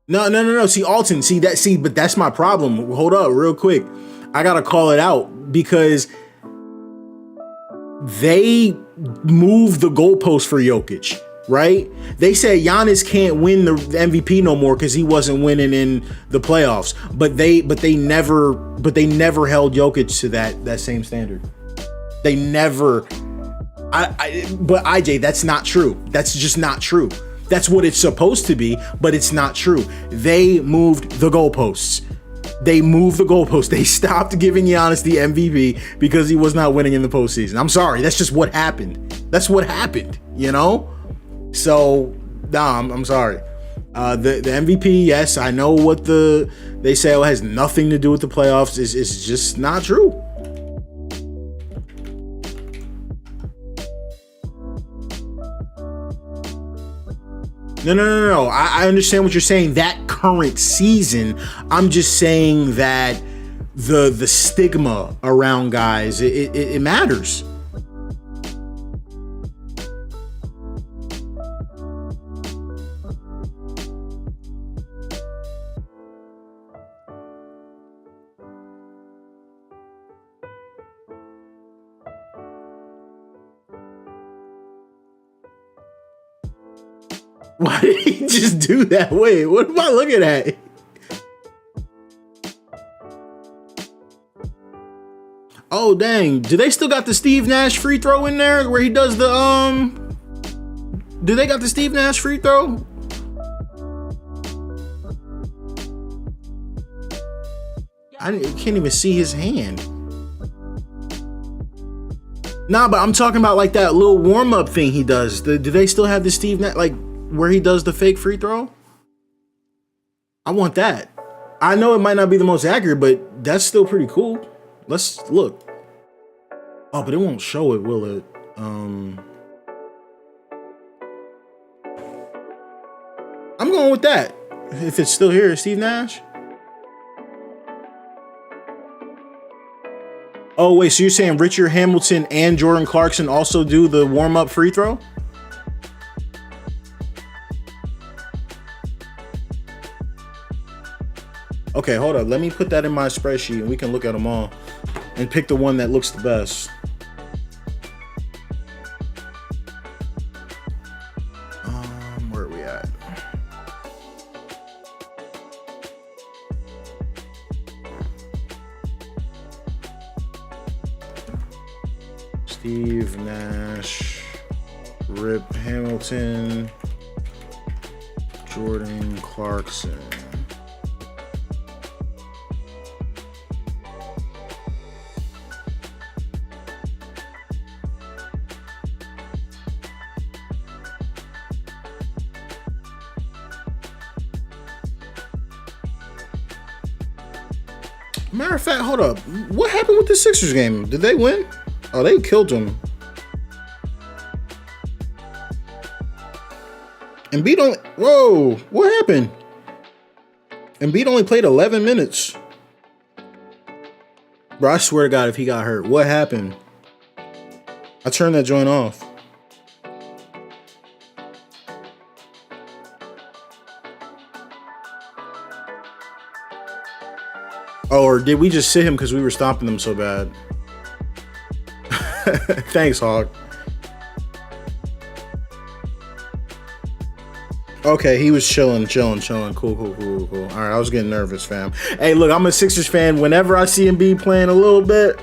No. See, Alton. But that's my problem. Hold up, real quick. I gotta call it out because they moved the goalpost for Jokic. Right? They said Giannis can't win the MVP no more because he wasn't winning in the playoffs. But they never held Jokic to that same standard. They never. But IJ, that's not true. That's just not true. That's what it's supposed to be, but it's not true. They moved the goalposts. They stopped giving Giannis the MVP because he was not winning in the postseason. I'm sorry. That's just what happened. You know? So Nah, I'm sorry. The MVP, yes, I know what they say it has nothing to do with the playoffs. Is just not true. No. I understand what you're saying. That current season, I'm just saying that the stigma around guys, it matters. Why did he just do that? Wait, what am I looking at? Oh dang! Do they still got the Steve Nash free throw in there where he does the Do they got the Steve Nash free throw? I can't even see his hand. Nah, but I'm talking about like that little warm up thing he does. Do they still have the Steve Nash, like where he does the fake free throw? I want that. I know it might not be the most accurate, but that's still pretty cool. Let's look. Oh, but it won't show it, will it? I'm going with that. If it's still here, Steve Nash. Oh, wait, so you're saying Richard Hamilton and Jordan Clarkson also do the warm-up free throw? Okay, hold up. Let me put that in my spreadsheet and we can look at them all and pick the one that looks the best. Where are we at? Steve Nash, Rip Hamilton, Jordan Clarkson. Matter of fact, hold up. What happened with the Sixers game? Did they win? Oh, they killed them. Embiid only... Whoa, what happened? Embiid only played 11 minutes. Bro, I swear to God, if he got hurt, what happened? I turned that joint off. Oh, or did we just sit him because we were stomping them so bad? Thanks, Hawk. Okay, he was chilling. Cool. All right, I was getting nervous, fam. Hey, look, I'm a Sixers fan. Whenever I see him be playing a little bit,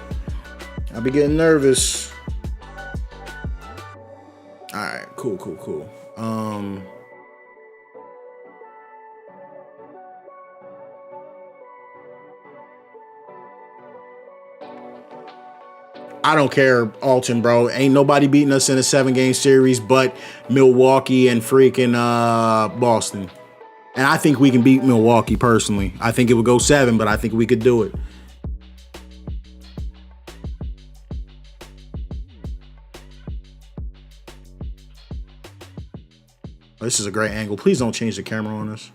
I'll be getting nervous. All right, cool. I don't care, Alton, bro. Ain't nobody beating us in a 7-game series but Milwaukee and freaking Boston. And I think we can beat Milwaukee personally. I think it would go 7, but I think we could do it. This is a great angle. Please don't change the camera on us.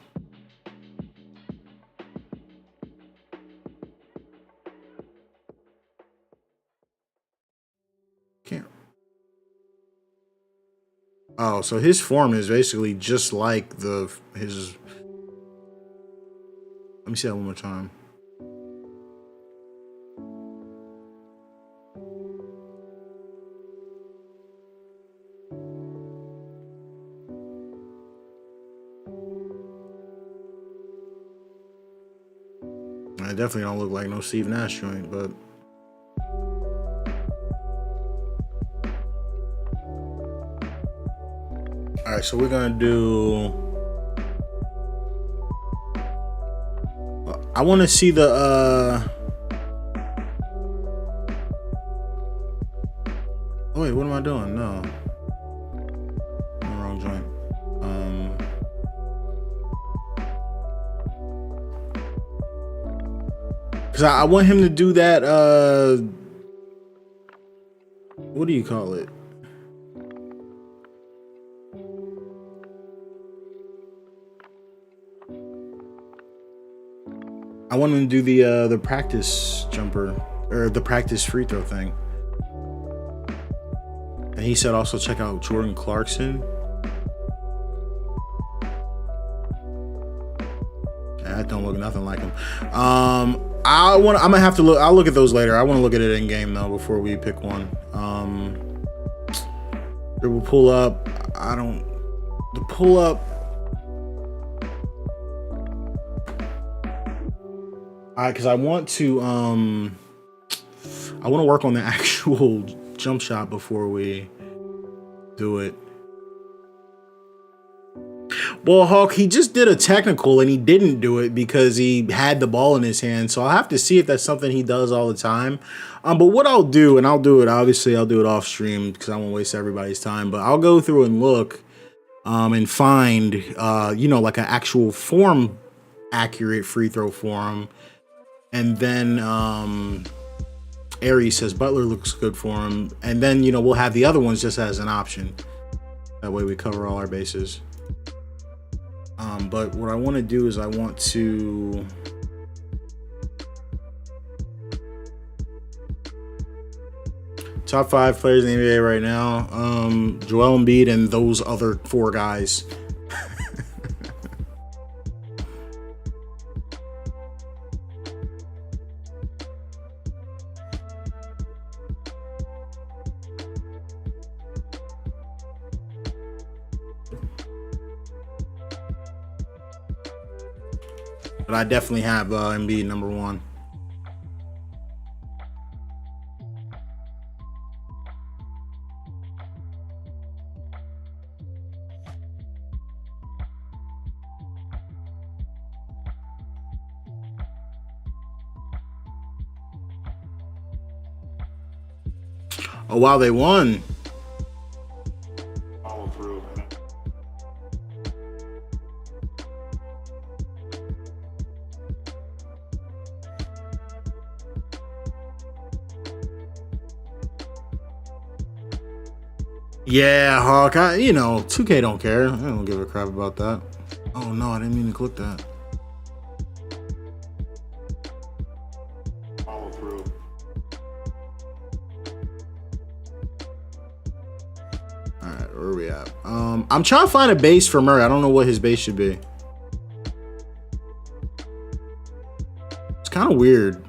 Oh, so his form is basically just like his. Let me see that one more time. I definitely don't look like no Steve Nash joint, but. All right, so we're gonna do. I want to see the. Oh wait, what am I doing? No, I'm wrong joint. Because I want him to do that, what do you call it? I want him to do the practice jumper, or the practice free throw thing. And he said also check out Jordan Clarkson. That don't look nothing like him. I'm gonna have to look. I'll look at those later. I want to look at it in game though before we pick one. It will pull up. The pull up. Because I want to work on the actual jump shot before we do it. Well, Hawk, he just did a technical and he didn't do it because he had the ball in his hand. So I'll have to see if that's something he does all the time. But what I'll do, and I'll do it, obviously I'll do it off stream because I won't waste everybody's time, but I'll go through and look and find, like an actual form accurate free throw for him. And then Aries says Butler looks good for him. And then, we'll have the other ones just as an option. That way we cover all our bases. But what I want to do is I want to top 5 players in the NBA right now. Joel Embiid and those other 4 guys. But I definitely have Embiid number 1. Oh wow, they won. Follow through. Yeah, Hawk. 2K don't care. I don't give a crap about that. Oh no, I didn't mean to click that. Follow through. All right, where are we at? I'm trying to find a base for Murray. I don't know what his base should be. It's kind of weird.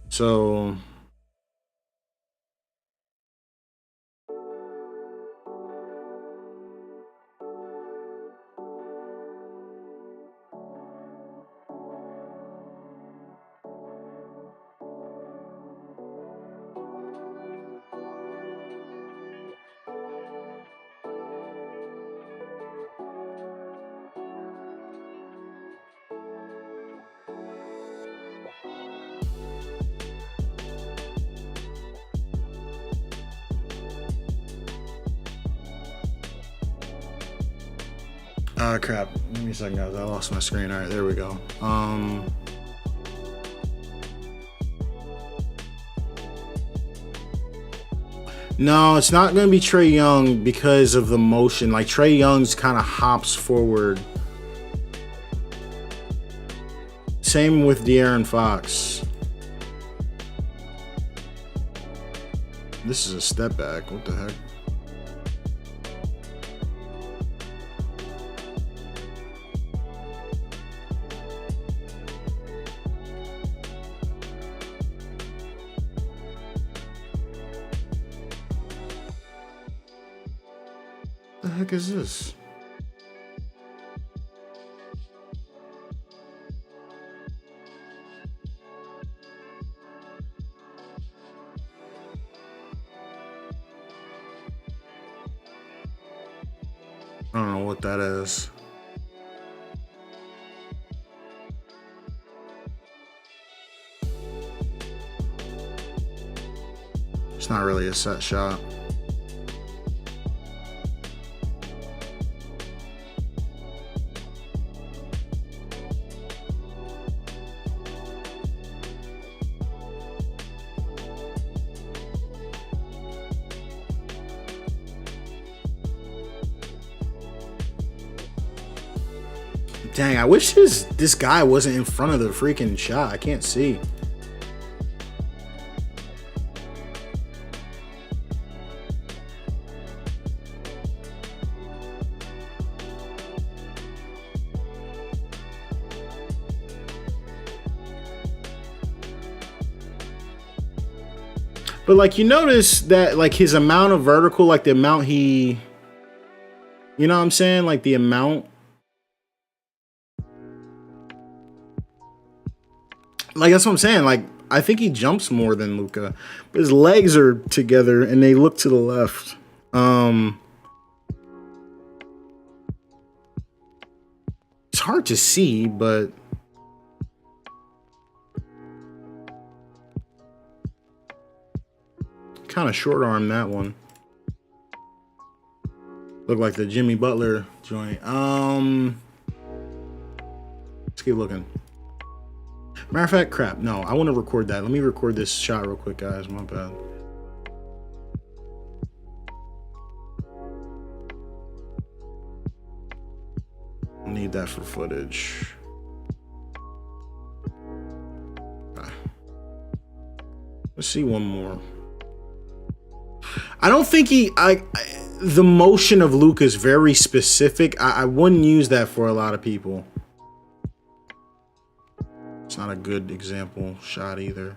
So. Crap. Give me a second, guys. I lost my screen. All right, there we go. No, it's not going to be Trae Young because of the motion. Like, Trae Young's kind of hops forward. Same with De'Aaron Fox. This is a step back. What the heck? What the heck is this? I don't know what that is. It's not really a set shot. Dang, I wish this guy wasn't in front of the freaking shot. I can't see. But like, you notice that like his amount of vertical, like the amount he, you know what I'm saying? Like the amount, like that's what I'm saying. Like I think he jumps more than Luka, but his legs are together and they look to the left. It's hard to see, but kind of short arm that one. Look like the Jimmy Butler joint. Let's keep looking. Matter of fact, crap. No, I want to record that. Let me record this shot real quick, guys. My bad. I'll need that for footage. Okay. Let's see one more. I don't think the motion of Luka is very specific. I wouldn't use that for a lot of people. It's not a good example shot either.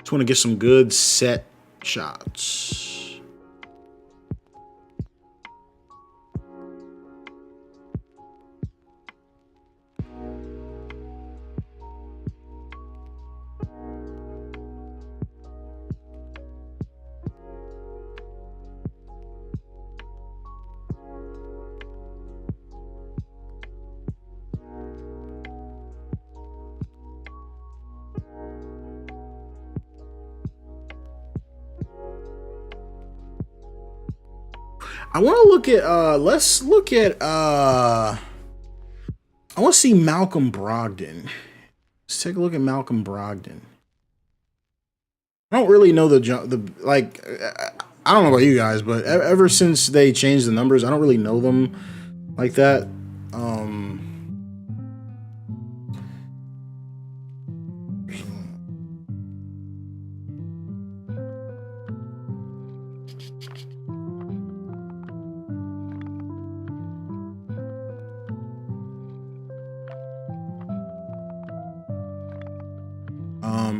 Just want to get some good set shots. I want to look at let's look at I want to see Malcolm Brogdon. Let's take a look at Malcolm Brogdon. I don't really know the like I don't know about you guys, but ever since they changed the numbers, I don't really know them like that.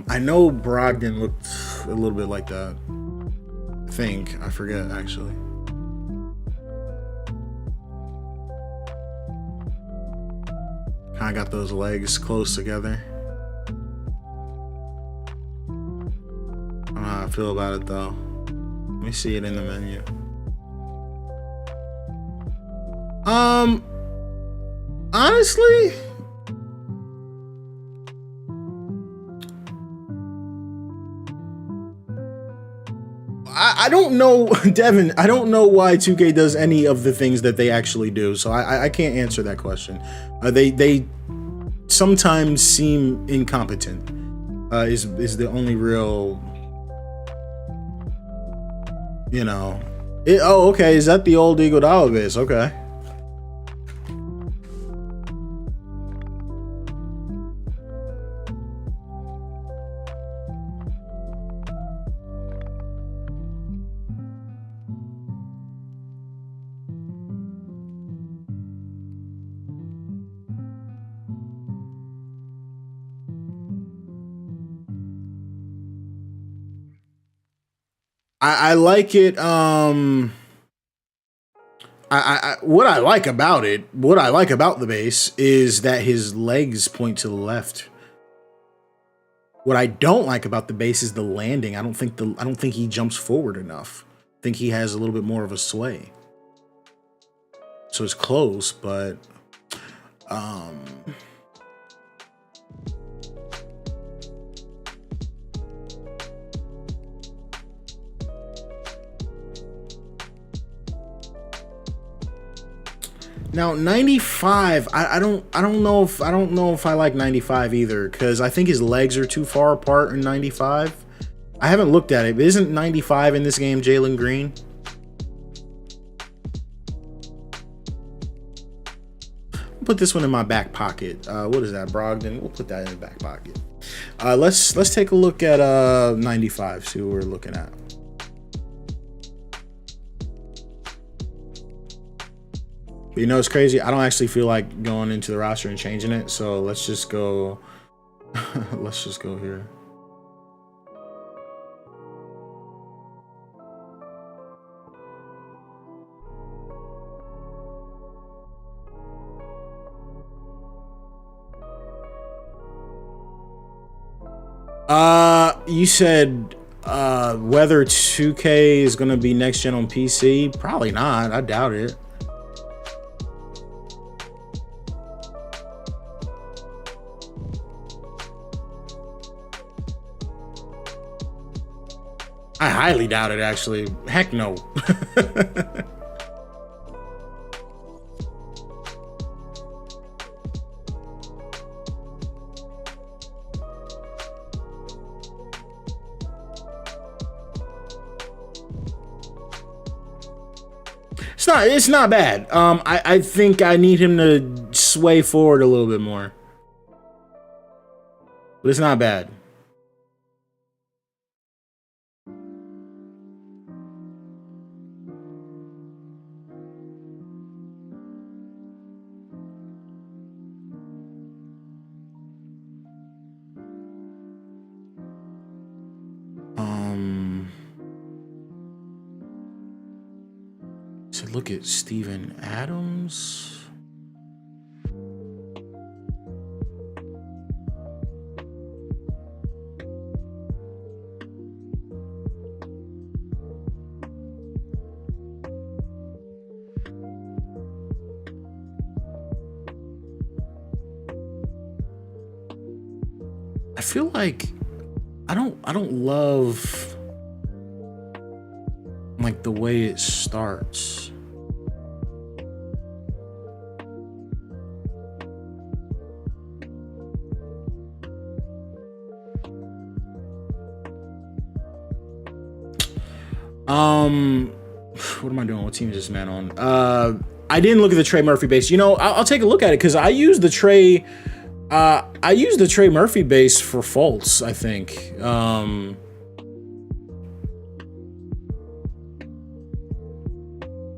I know Brogdon looked a little bit like that. I forget actually. Kind of got those legs close together. I don't know how I feel about it though. Let me see it in the menu. Honestly, I don't know, Devin. I don't know why 2K does any of the things that they actually do, so I can't answer that question. They sometimes seem incompetent. Is the only real, you know. Oh, okay. Is that the old Iguodala base? Okay. I like it. What I like about the base is that his legs point to the left. What I don't like about the base is the landing. I don't think he jumps forward enough. I think he has a little bit more of a sway. So it's close, but Now 95, I don't know if I like 95 either, because I think his legs are too far apart in 95. I haven't looked at it, but isn't 95 in this game Jalen Green? Put this one in my back pocket. What is that, Brogdon? We'll put that in the back pocket. Let's take a look at 95, see what we're looking at. But you know, it's crazy. I don't actually feel like going into the roster and changing it. So let's just go. Let's just go here. You said whether 2K is gonna be next gen on PC? Probably not. I doubt it. I highly doubt it, actually. Heck no. It's not bad. I think I need him to sway forward a little bit more. But it's not bad. So look at Steven Adams. I feel like I don't love like the way it starts. What am I doing? What team is this man on? I didn't look at the Trey Murphy base. You know, I'll take a look at it because I use the Trey Murphy base for faults, I think.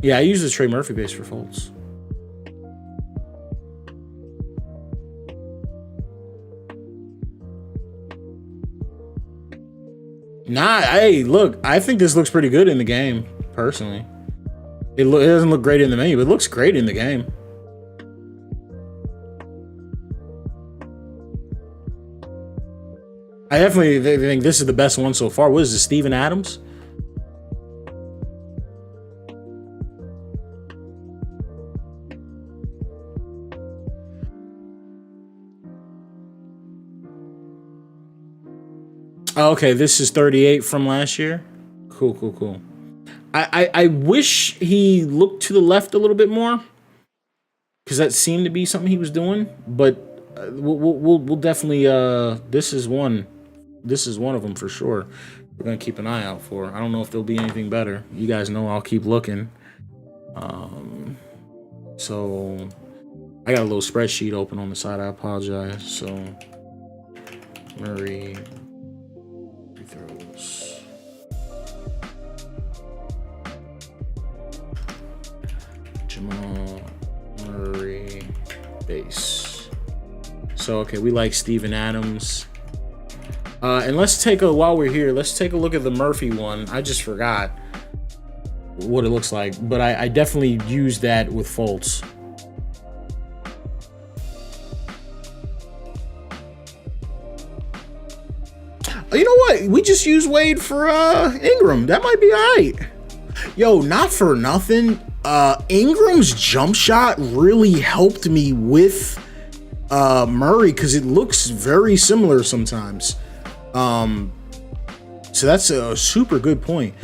Yeah, I use the Trey Murphy base for faults. Nah, hey, look, I think this looks pretty good in the game, personally. It doesn't look great in the menu, but it looks great in the game. I definitely think this is the best one so far. What is this, Steven Adams? Oh, okay, this is 38 from last year. Cool. I wish he looked to the left a little bit more, because that seemed to be something he was doing. But we'll definitely this is one of them for sure. We're gonna keep an eye out for. I don't know if there'll be anything better. You guys know I'll keep looking. So I got a little spreadsheet open on the side. I apologize. So Murray throws. Jamal Murray base. So okay, we like Steven Adams. And while we're here, let's take a look at the Murphy one. I just forgot what it looks like, but I definitely use that with faults. You know what? We just use Wade for Ingram. That might be all right. Yo, not for nothing. Ingram's jump shot really helped me with Murray because it looks very similar sometimes. So that's a super good point.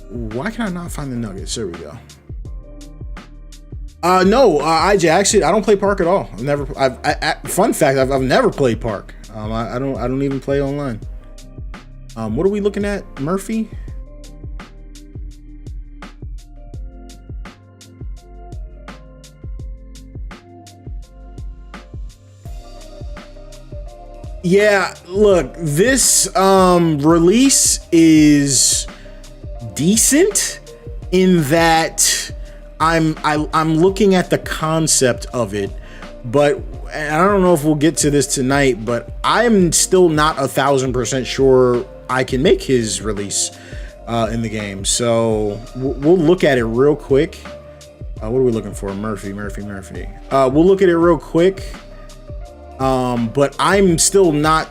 Why can I not find the Nuggets? There we go. No, actually I don't play Park at all. I've never. Fun fact, I've never played Park. I don't even play online. What are we looking at, Murphy? Yeah, look, this release is decent in that I'm looking at the concept of it, but and I don't know if we'll get to this tonight, but I'm still not 1,000% sure I can make his release in the game. So we'll look at it real quick. What are we looking for? Murphy. We'll look at it real quick. But I'm still not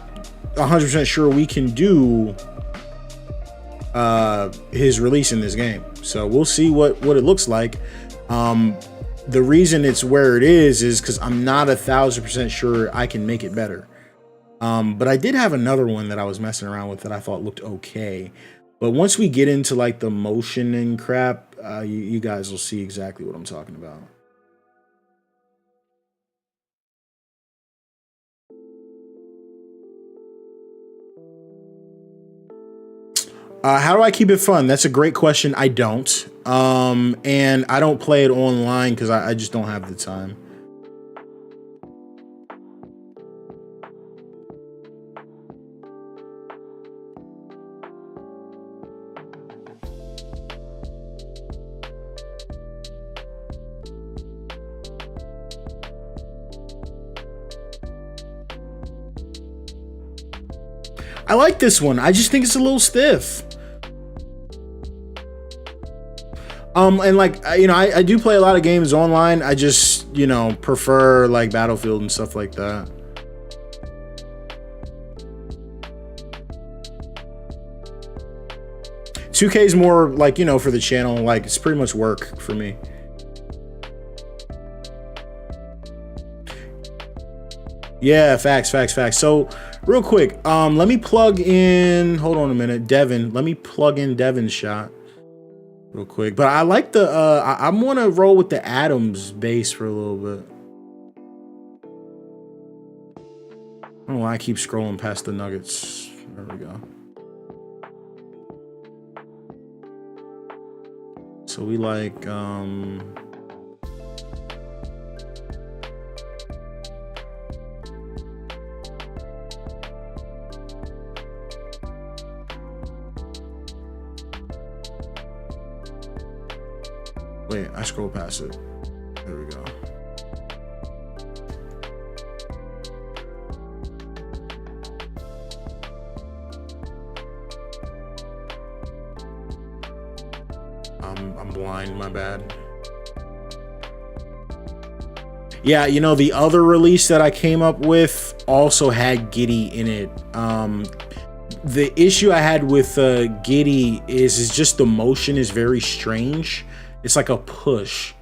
100% sure we can do his release in this game. So we'll see what it looks like. The reason it's where it is because I'm not 1,000% sure I can make it better. But I did have another one that I was messing around with that I thought looked okay. But once we get into like the motion and crap, you guys will see exactly what I'm talking about. How do I keep it fun? That's a great question. I don't. And I don't play it online because I just don't have the time. I like this one. I just think it's a little stiff. And like, I do play a lot of games online. I just, prefer like Battlefield and stuff like that. $2K is more like, for the channel, like it's pretty much work for me. Yeah, facts. So real quick, let me plug in, hold on a minute, Devin. Let me plug in Devin's shot real quick. But I like the, I want to roll with the Adams base for a little bit. I don't know why I keep scrolling past the Nuggets. There we go. So we like, wait, I scroll past it. There we go. I'm blind, my bad. Yeah, the other release that I came up with also had Giddy in it. The issue I had with Giddy is just the motion is very strange. It's like a push.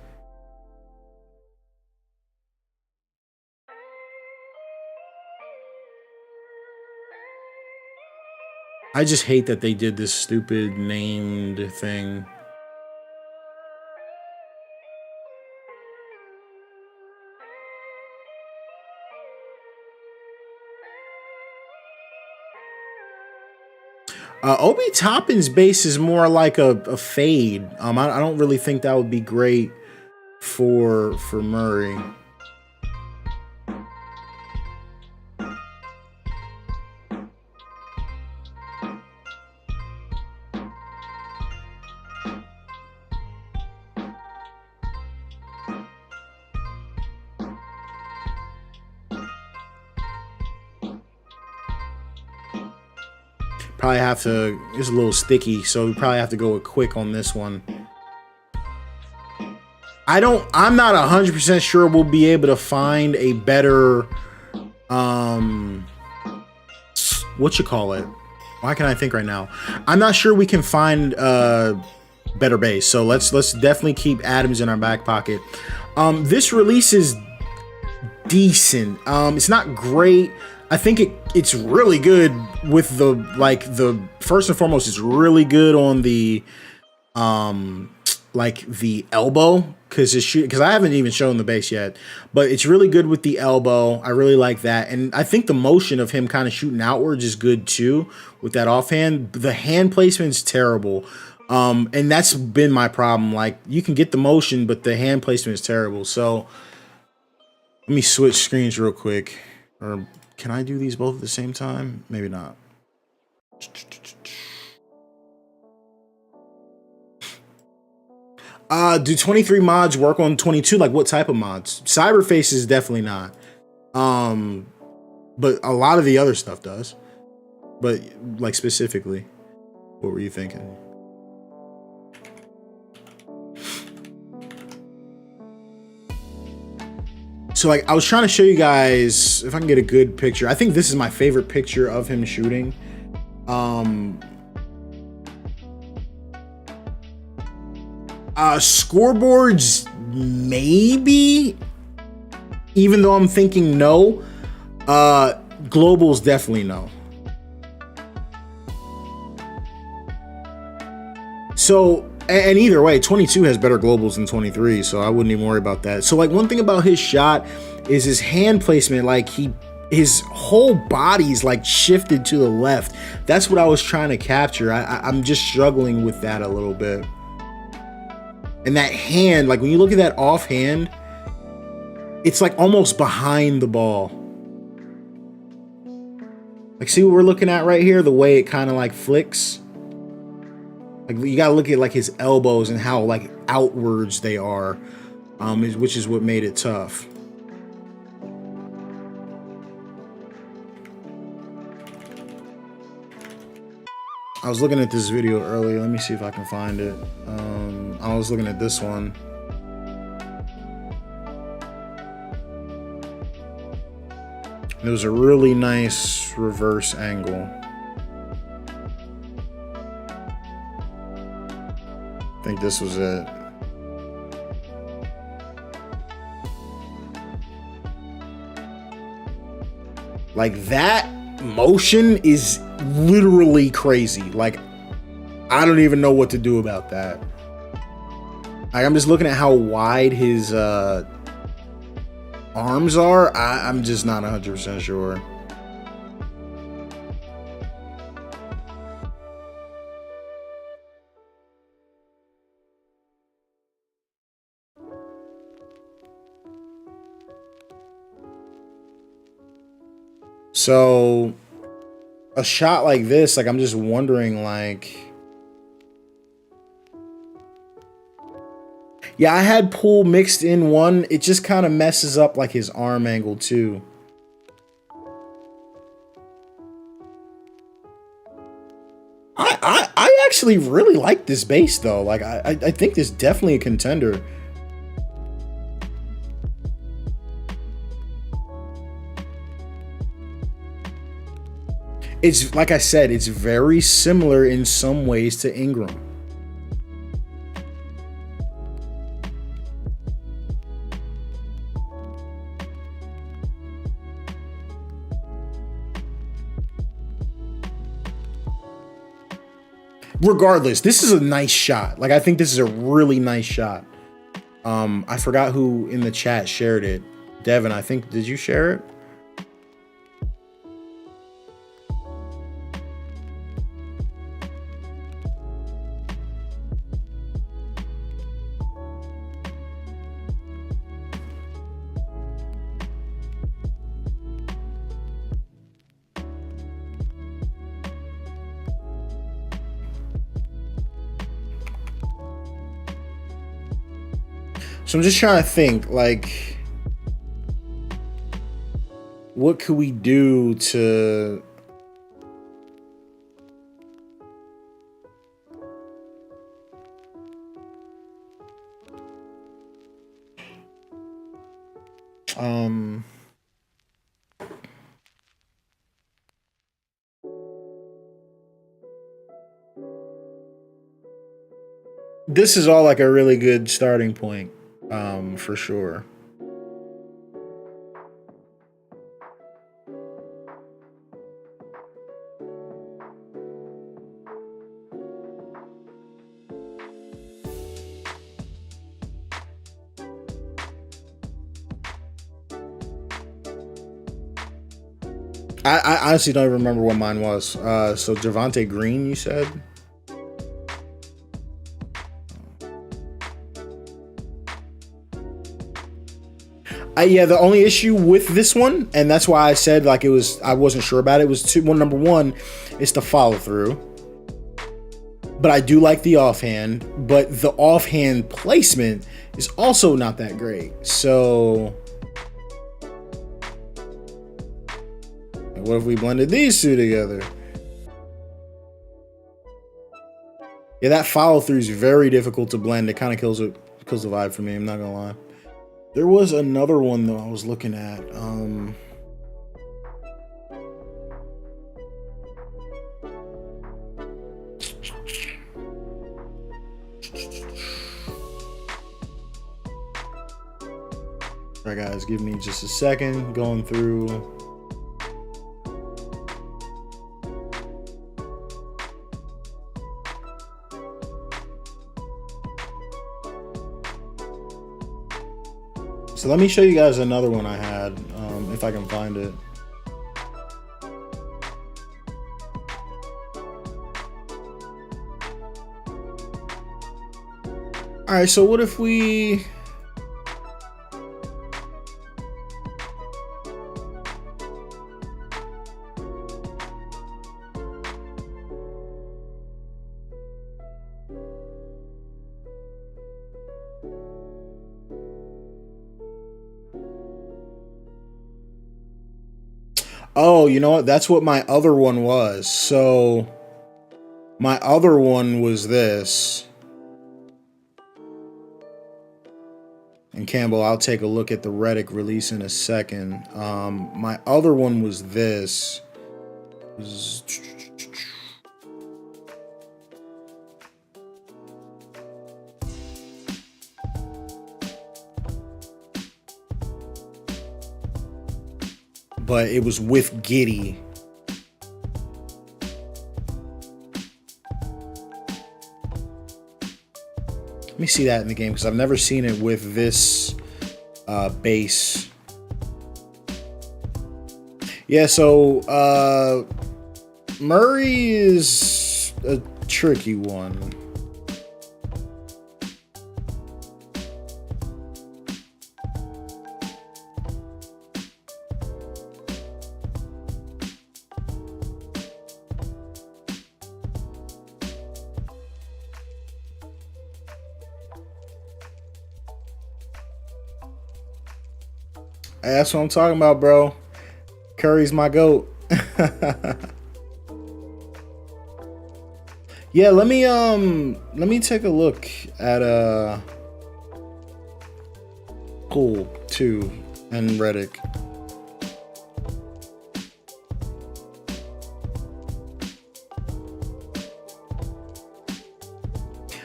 I just hate that they did this stupid named thing. Obi Toppin's base is more like a fade. I don't really think that would be great for Murray. Probably have to, it's a little sticky, so we probably have to go with quick on this one. I'm not 100% sure we'll be able to find a better, what you call it? Why can't I think right now? I'm not sure we can find a better base, so let's definitely keep Adams in our back pocket. This release is decent. It's not great. I think it's really good with the first and foremost, it's really good on the like the elbow because I haven't even shown the base yet, but it's really good with the elbow. I really like that, and I think the motion of him kind of shooting outwards is good too with that offhand. The hand placement's terrible, and that's been my problem. Like you can get the motion, but the hand placement is terrible. So let me switch screens real quick, or can I do these both at the same time? Maybe not. Do 23 mods work on 22? Like what type of mods? Cyberface is definitely not. But a lot of the other stuff does. But like specifically, what were you thinking? So like I was trying to show you guys if I can get a good picture. I think this is my favorite picture of him shooting. Scoreboards, maybe, even though I'm thinking no. Globals, definitely no. So, and either way, 22 has better globals than 23, so I wouldn't even worry about that. So, like, one thing about his shot is his hand placement. Like, his whole body's like shifted to the left. That's what I was trying to capture. I'm just struggling with that a little bit. And that hand, like when you look at that offhand, it's like almost behind the ball. Like, see what we're looking at right here? The way it kind of like flicks. Like you gotta look at like his elbows and how like outwards they are, which is what made it tough. I was looking at this video earlier. Let me see if I can find it. I was looking at this one. It was a really nice reverse angle. I think this was it. Like that motion is literally crazy. Like I don't even know what to do about that. Like I'm just looking at how wide his arms are. I'm just not 100% sure. So a shot like this, like I'm just wondering, like, yeah, I had pull mixed in one. It just kind of messes up like his arm angle too. I actually really like this base though. Like I think this is definitely a contender. It's like I said, it's very similar in some ways to Ingram. Regardless, this is a nice shot. Like I think this is a really nice shot. I forgot who in the chat shared it. Devin, I think, did you share it? So I'm just trying to think, like, what could we do to... This is all like a really good starting point, for sure. I honestly don't even remember what mine was. So Javonte Green, you said? Yeah, the only issue with this one, and that's why I said like I wasn't sure about it, was number one, it's the follow through. But I do like the offhand, but the offhand placement is also not that great. So what if we blended these two together? Yeah, that follow through is very difficult to blend. It kind of kills the vibe for me, I'm not gonna lie. There was another one though I was looking at. All right, guys, give me just a second. Going through. So let me show you guys another one I had, if I can find it. All right, so what if we... Oh, you know what? That's what my other one was. So my other one was this. And Campbell, I'll take a look at the Reddick release in a second. My other one was this. But it was with Giddy. Let me see that in the game, because I've never seen it with this base. Yeah, so Murray is a tricky one. That's what I'm talking about, bro. Curry's my GOAT. Yeah, let me take a look at Poole 2 and Reddick.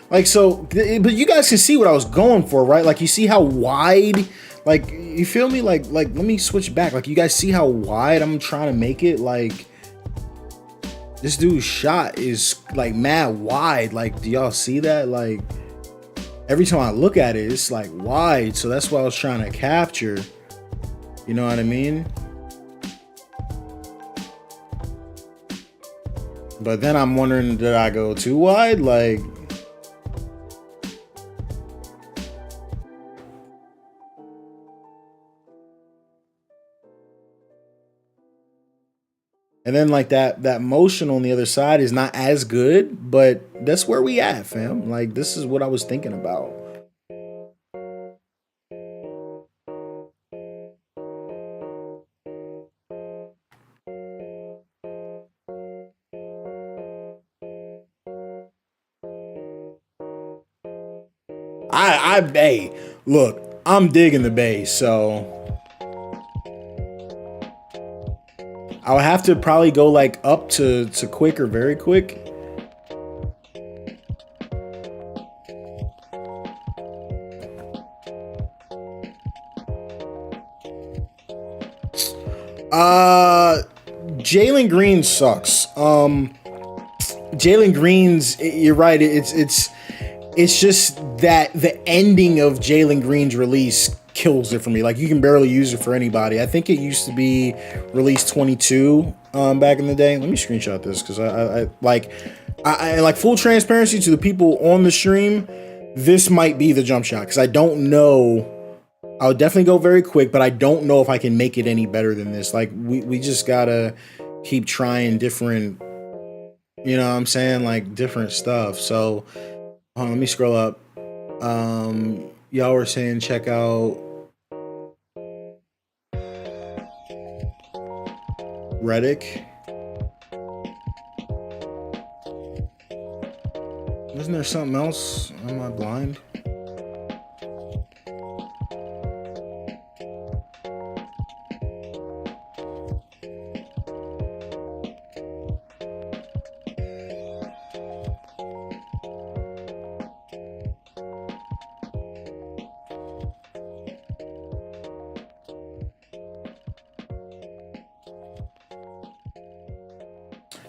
Like, so, but you guys can see what I was going for, right? Like, you see how wide, like, you feel me? Like, let me switch back. Like, you guys see how wide I'm trying to make it? Like, this dude's shot is, like, mad wide. Like, do y'all see that? Like, every time I look at it, it's, like, wide. So that's what I was trying to capture. You know what I mean? But then I'm wondering, did I go too wide? Like... And then like that motion on the other side is not as good, but that's where we at, fam. Like, this is what I was thinking about. Hey, look, I'm digging the base, so I'll have to probably go like up to quick or very quick. Jalen Green sucks. Jalen Green's, you're right, it's just that the ending of Jalen Green's release kills it for me. Like, you can barely use it for anybody. I think it used to be release 22 back in the day. Let me screenshot this because I like full transparency to the people on the stream. This might be the jump shot because I don't know. I would definitely go very quick, but I don't know if I can make it any better than this. Like, we just gotta keep trying different, you know what I'm saying? Like, different stuff. So let me scroll up. Y'all were saying check out Reddick. Isn't there something else? Am I blind?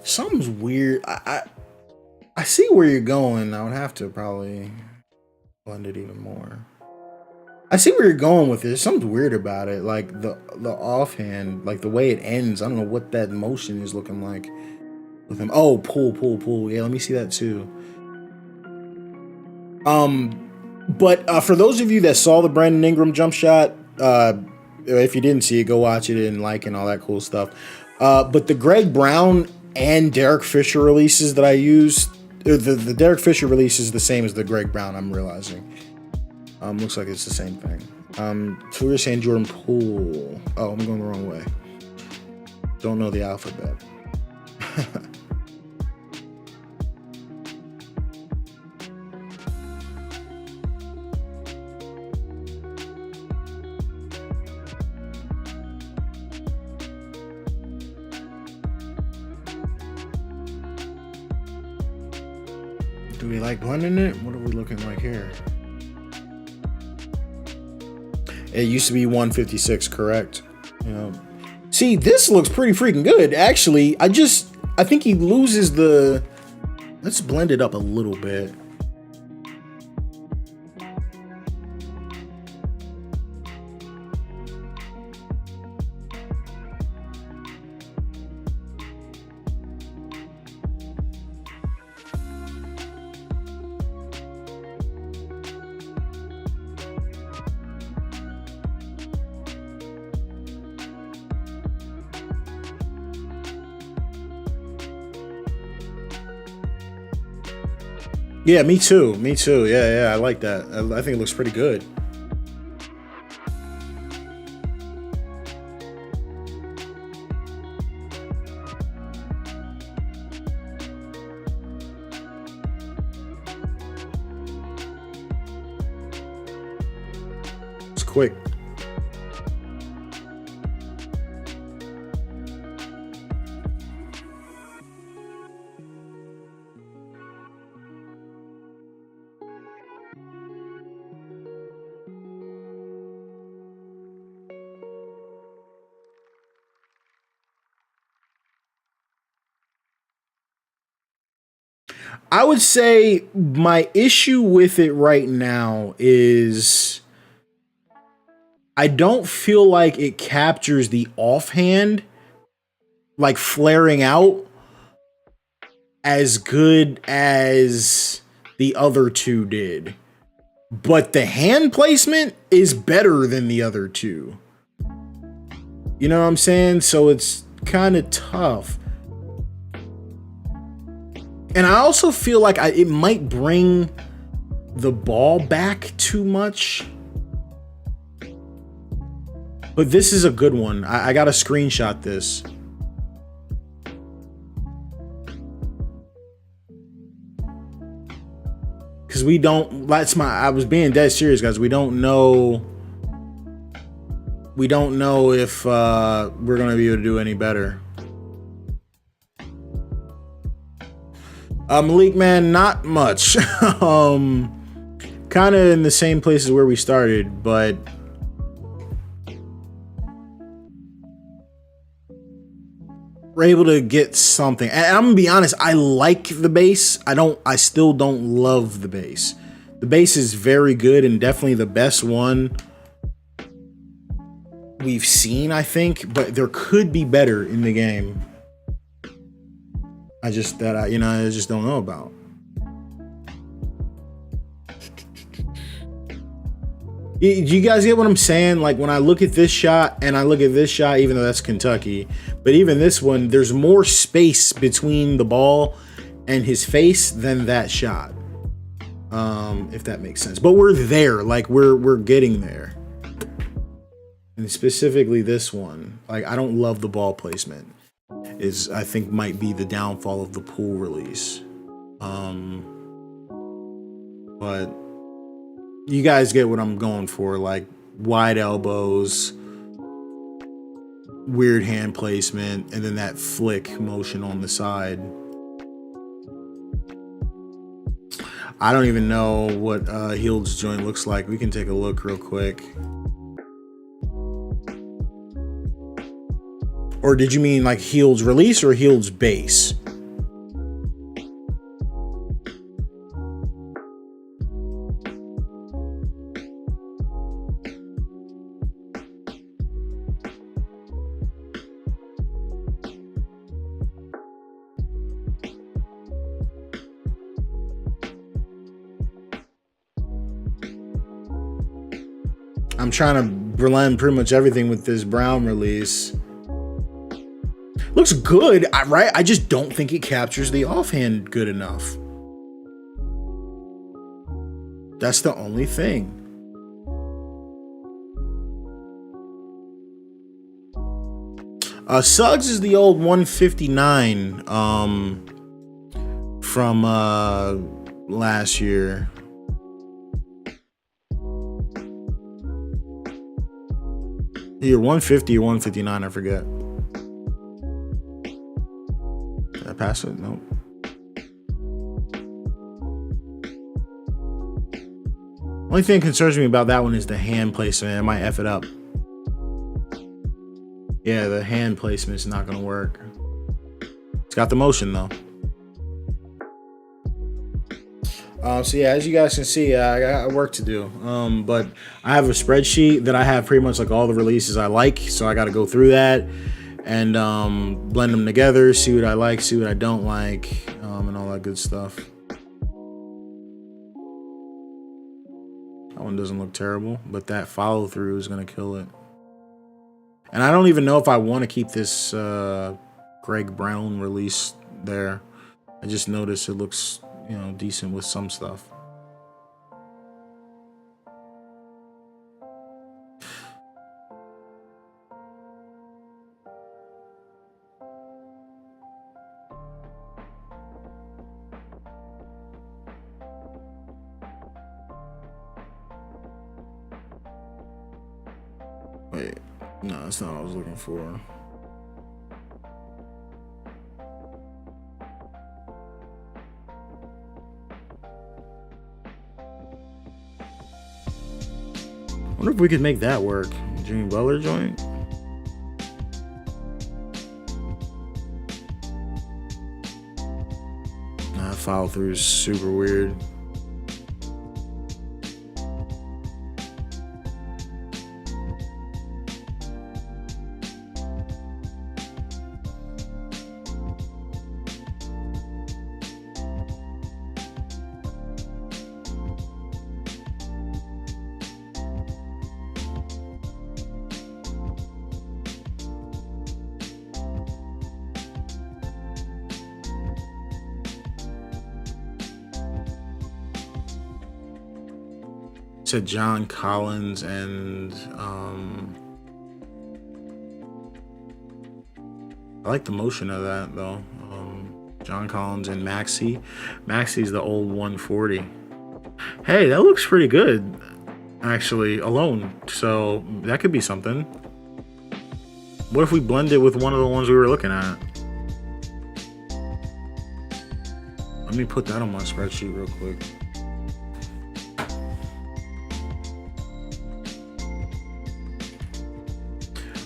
Something's weird. I see where you're going. I would have to probably blend it even more. I see where you're going with this. Something's weird about it. Like the offhand, like the way it ends. I don't know what that motion is looking like with him. Oh, pull. Yeah, let me see that too. But for those of you that saw the Brandon Ingram jump shot, if you didn't see it, go watch it and like and all that cool stuff. But the Greg Brown and Derek Fisher releases that I used, the Derek Fisher release is the same as the Greg Brown, I'm realizing. Looks like it's the same thing. So we were saying Jordan Poole. Oh, I'm going the wrong way. Don't know the alphabet. Do we like blending it? What are we looking like here? It used to be 156, correct? You know, see, this looks pretty freaking good. Actually, I think he loses the. Let's blend it up a little bit. Yeah, me too. Yeah, I like that. I think it looks pretty good. It's quick. I would say my issue with it right now is I don't feel like it captures the offhand, like flaring out, as good as the other two did. But the hand placement is better than the other two. You know what I'm saying? So it's kind of tough. And I also feel like it might bring the ball back too much. But this is a good one. I got to screenshot this. Because we don't, I was being dead serious, guys. We don't know if we're going to be able to do any better. Malik, man, not much. Kind of in the same places where we started, but we're able to get something. And I'm gonna be honest, I like the bass. I still don't love the bass. The bass is very good and definitely the best one we've seen, I think, but there could be better in the game. I just don't know about. Do you guys get what I'm saying? Like when I look at this shot and I look at this shot, even though that's Kentucky, but even this one, there's more space between the ball and his face than that shot. If that makes sense. But we're there, like we're getting there. And specifically this one, like I don't love the ball placement. Is I think might be the downfall of the pool release. But you guys get what I'm going for, like wide elbows, weird hand placement, and then that flick motion on the side. I don't even know what Hield's joint looks like. We can take a look real quick. Or did you mean like Hield's release or Hield's base? I'm trying to blend pretty much everything with this brown release. Looks good, right? I just don't think it captures the offhand good enough. That's the only thing. Suggs is the old 159 from last year. Either 150 or 159, I forget. Did I pass it? Nope. Only thing that concerns me about that one is the hand placement. I might F it up. Yeah, the hand placement is not going to work. It's got the motion, though. So yeah, as you guys can see, I got work to do. But I have a spreadsheet that I have pretty much like all the releases I like. So I got to go through that and blend them together, see what I like, see what I don't like, and all that good stuff. That one doesn't look terrible, but that follow through is going to kill it. And I don't even know if I want to keep this Greg Brown release there. I just noticed it looks, you know, decent with some stuff. Wait, no, that's not what I was looking for. I wonder if we could make that work. Jimmy Butler joint. Nah, follow through is super weird. Said John Collins and I like the motion of that though. John Collins and Maxey. Maxey's the old 140. Hey, that looks pretty good actually alone. So that could be something. What if we blend it with one of the ones we were looking at? Let me put that on my spreadsheet real quick.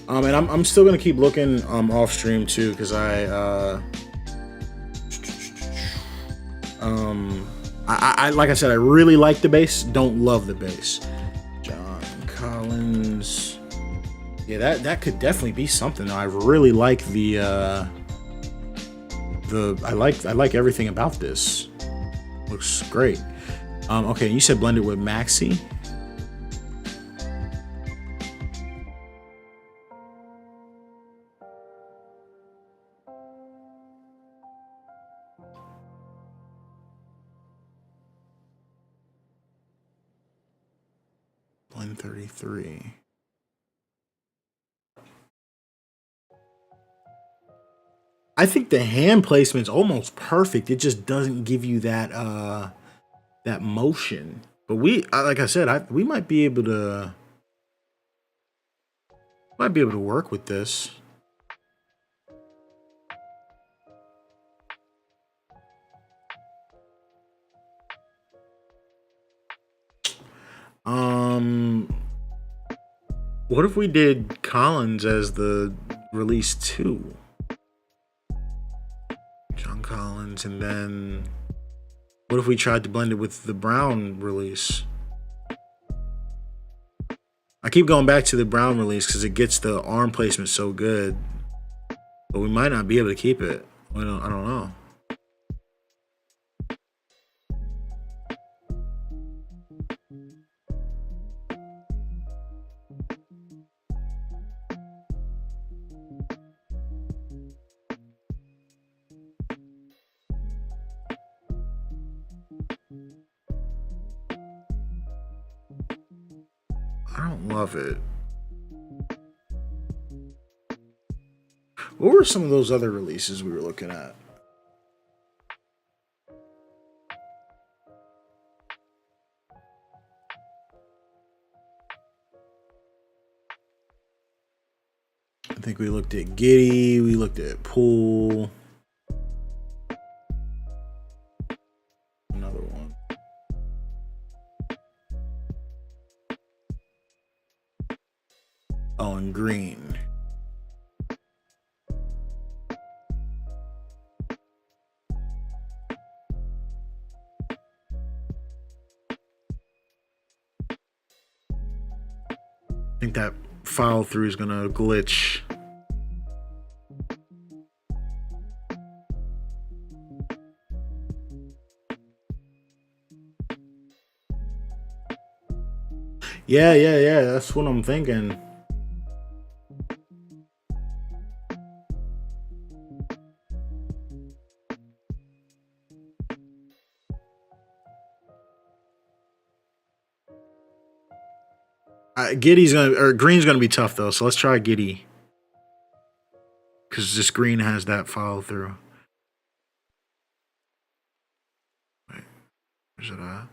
And I'm still gonna keep looking off stream too, because I like I said, I really like the bass. Don't love the bass. John Collins Yeah, that could definitely be something. I really like I like everything about this. Looks great. Okay, you said blend it with Maxi. Blend 33. I think the hand placement's almost perfect. It just doesn't give you that that motion. But like I said, we might be able to work with this. What if we did Collins as the release 2? John Collins, and then what if we tried to blend it with the Brown release? I keep going back to the Brown release because it gets the arm placement so good, but we might not be able to keep it. I don't know. I don't love it. What were some of those other releases we were looking at? I think we looked at Giddy, we looked at Pool. Another one. Oh, and Green. I think that follow through is gonna glitch. Yeah, that's what I'm thinking. Green's gonna be tough though, so let's try Giddy. Because this Green has that follow through. Wait, where's it at?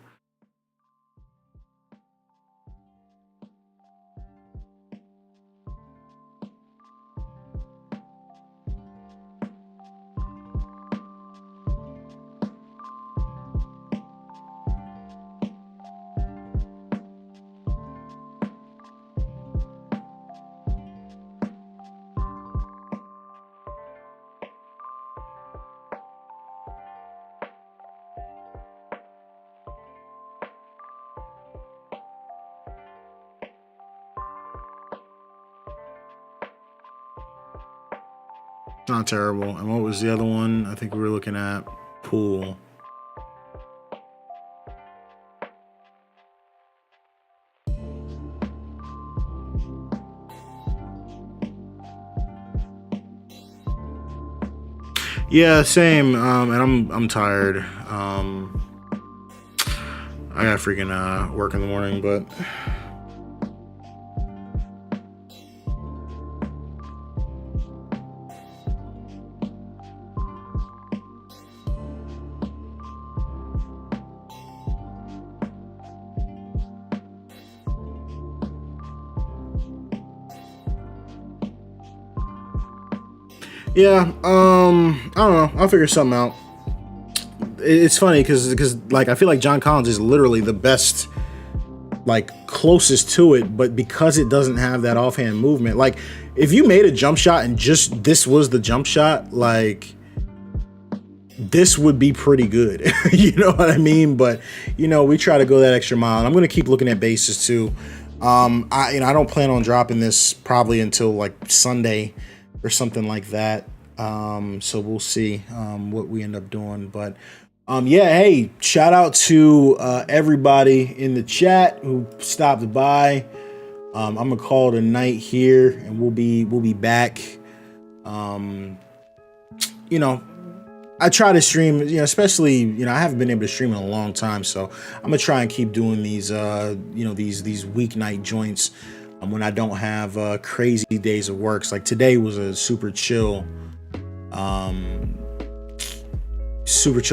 It's not terrible. And what was the other one? I think we were looking at Pool. Yeah, same. And I'm tired. I got freaking work in the morning, but yeah, I don't know. I'll figure something out. It's funny because like I feel like John Collins is literally the best, like closest to it, but because it doesn't have that offhand movement, like if you made a jump shot and just this was the jump shot, like this would be pretty good. You know what I mean? But you know, we try to go that extra mile, and I'm gonna keep looking at bases too. I don't plan on dropping this probably until like Sunday or something like that. So we'll see what we end up doing. But yeah, hey, shout out to everybody in the chat who stopped by. I'm gonna call it a night here, and we'll be back. You know, I try to stream, especially, I haven't been able to stream in a long time, so I'm gonna try and keep doing these, these weeknight joints when I don't have crazy days of work. Like today was a super chill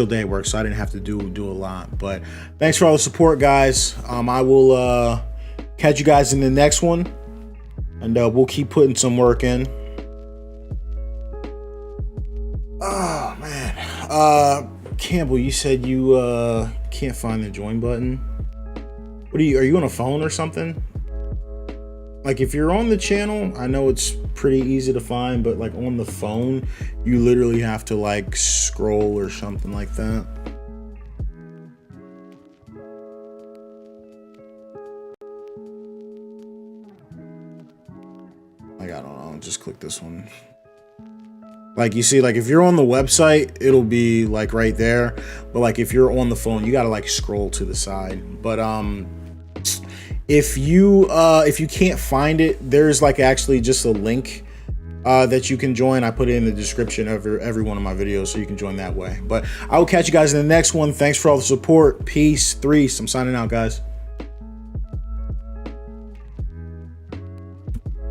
day at work, so I didn't have to do a lot. But thanks for all the support, guys. I will catch you guys in the next one, and we'll keep putting some work in. Oh man, Campbell, you said you can't find the join button. Are you on a phone or something? Like if you're on the channel, I know it's pretty easy to find, but like on the phone, you literally have to like scroll or something like that. Like I don't know, just click this one. Like you see, like if you're on the website, it'll be like right there, but like if you're on the phone, you gotta like scroll to the side. But if you can't find it, there's like actually just a link that you can join. I put it in the description of every one of my videos, so you can join that way. But I will catch you guys in the next one. Thanks for all the support. Peace. 3. I'm signing out, guys.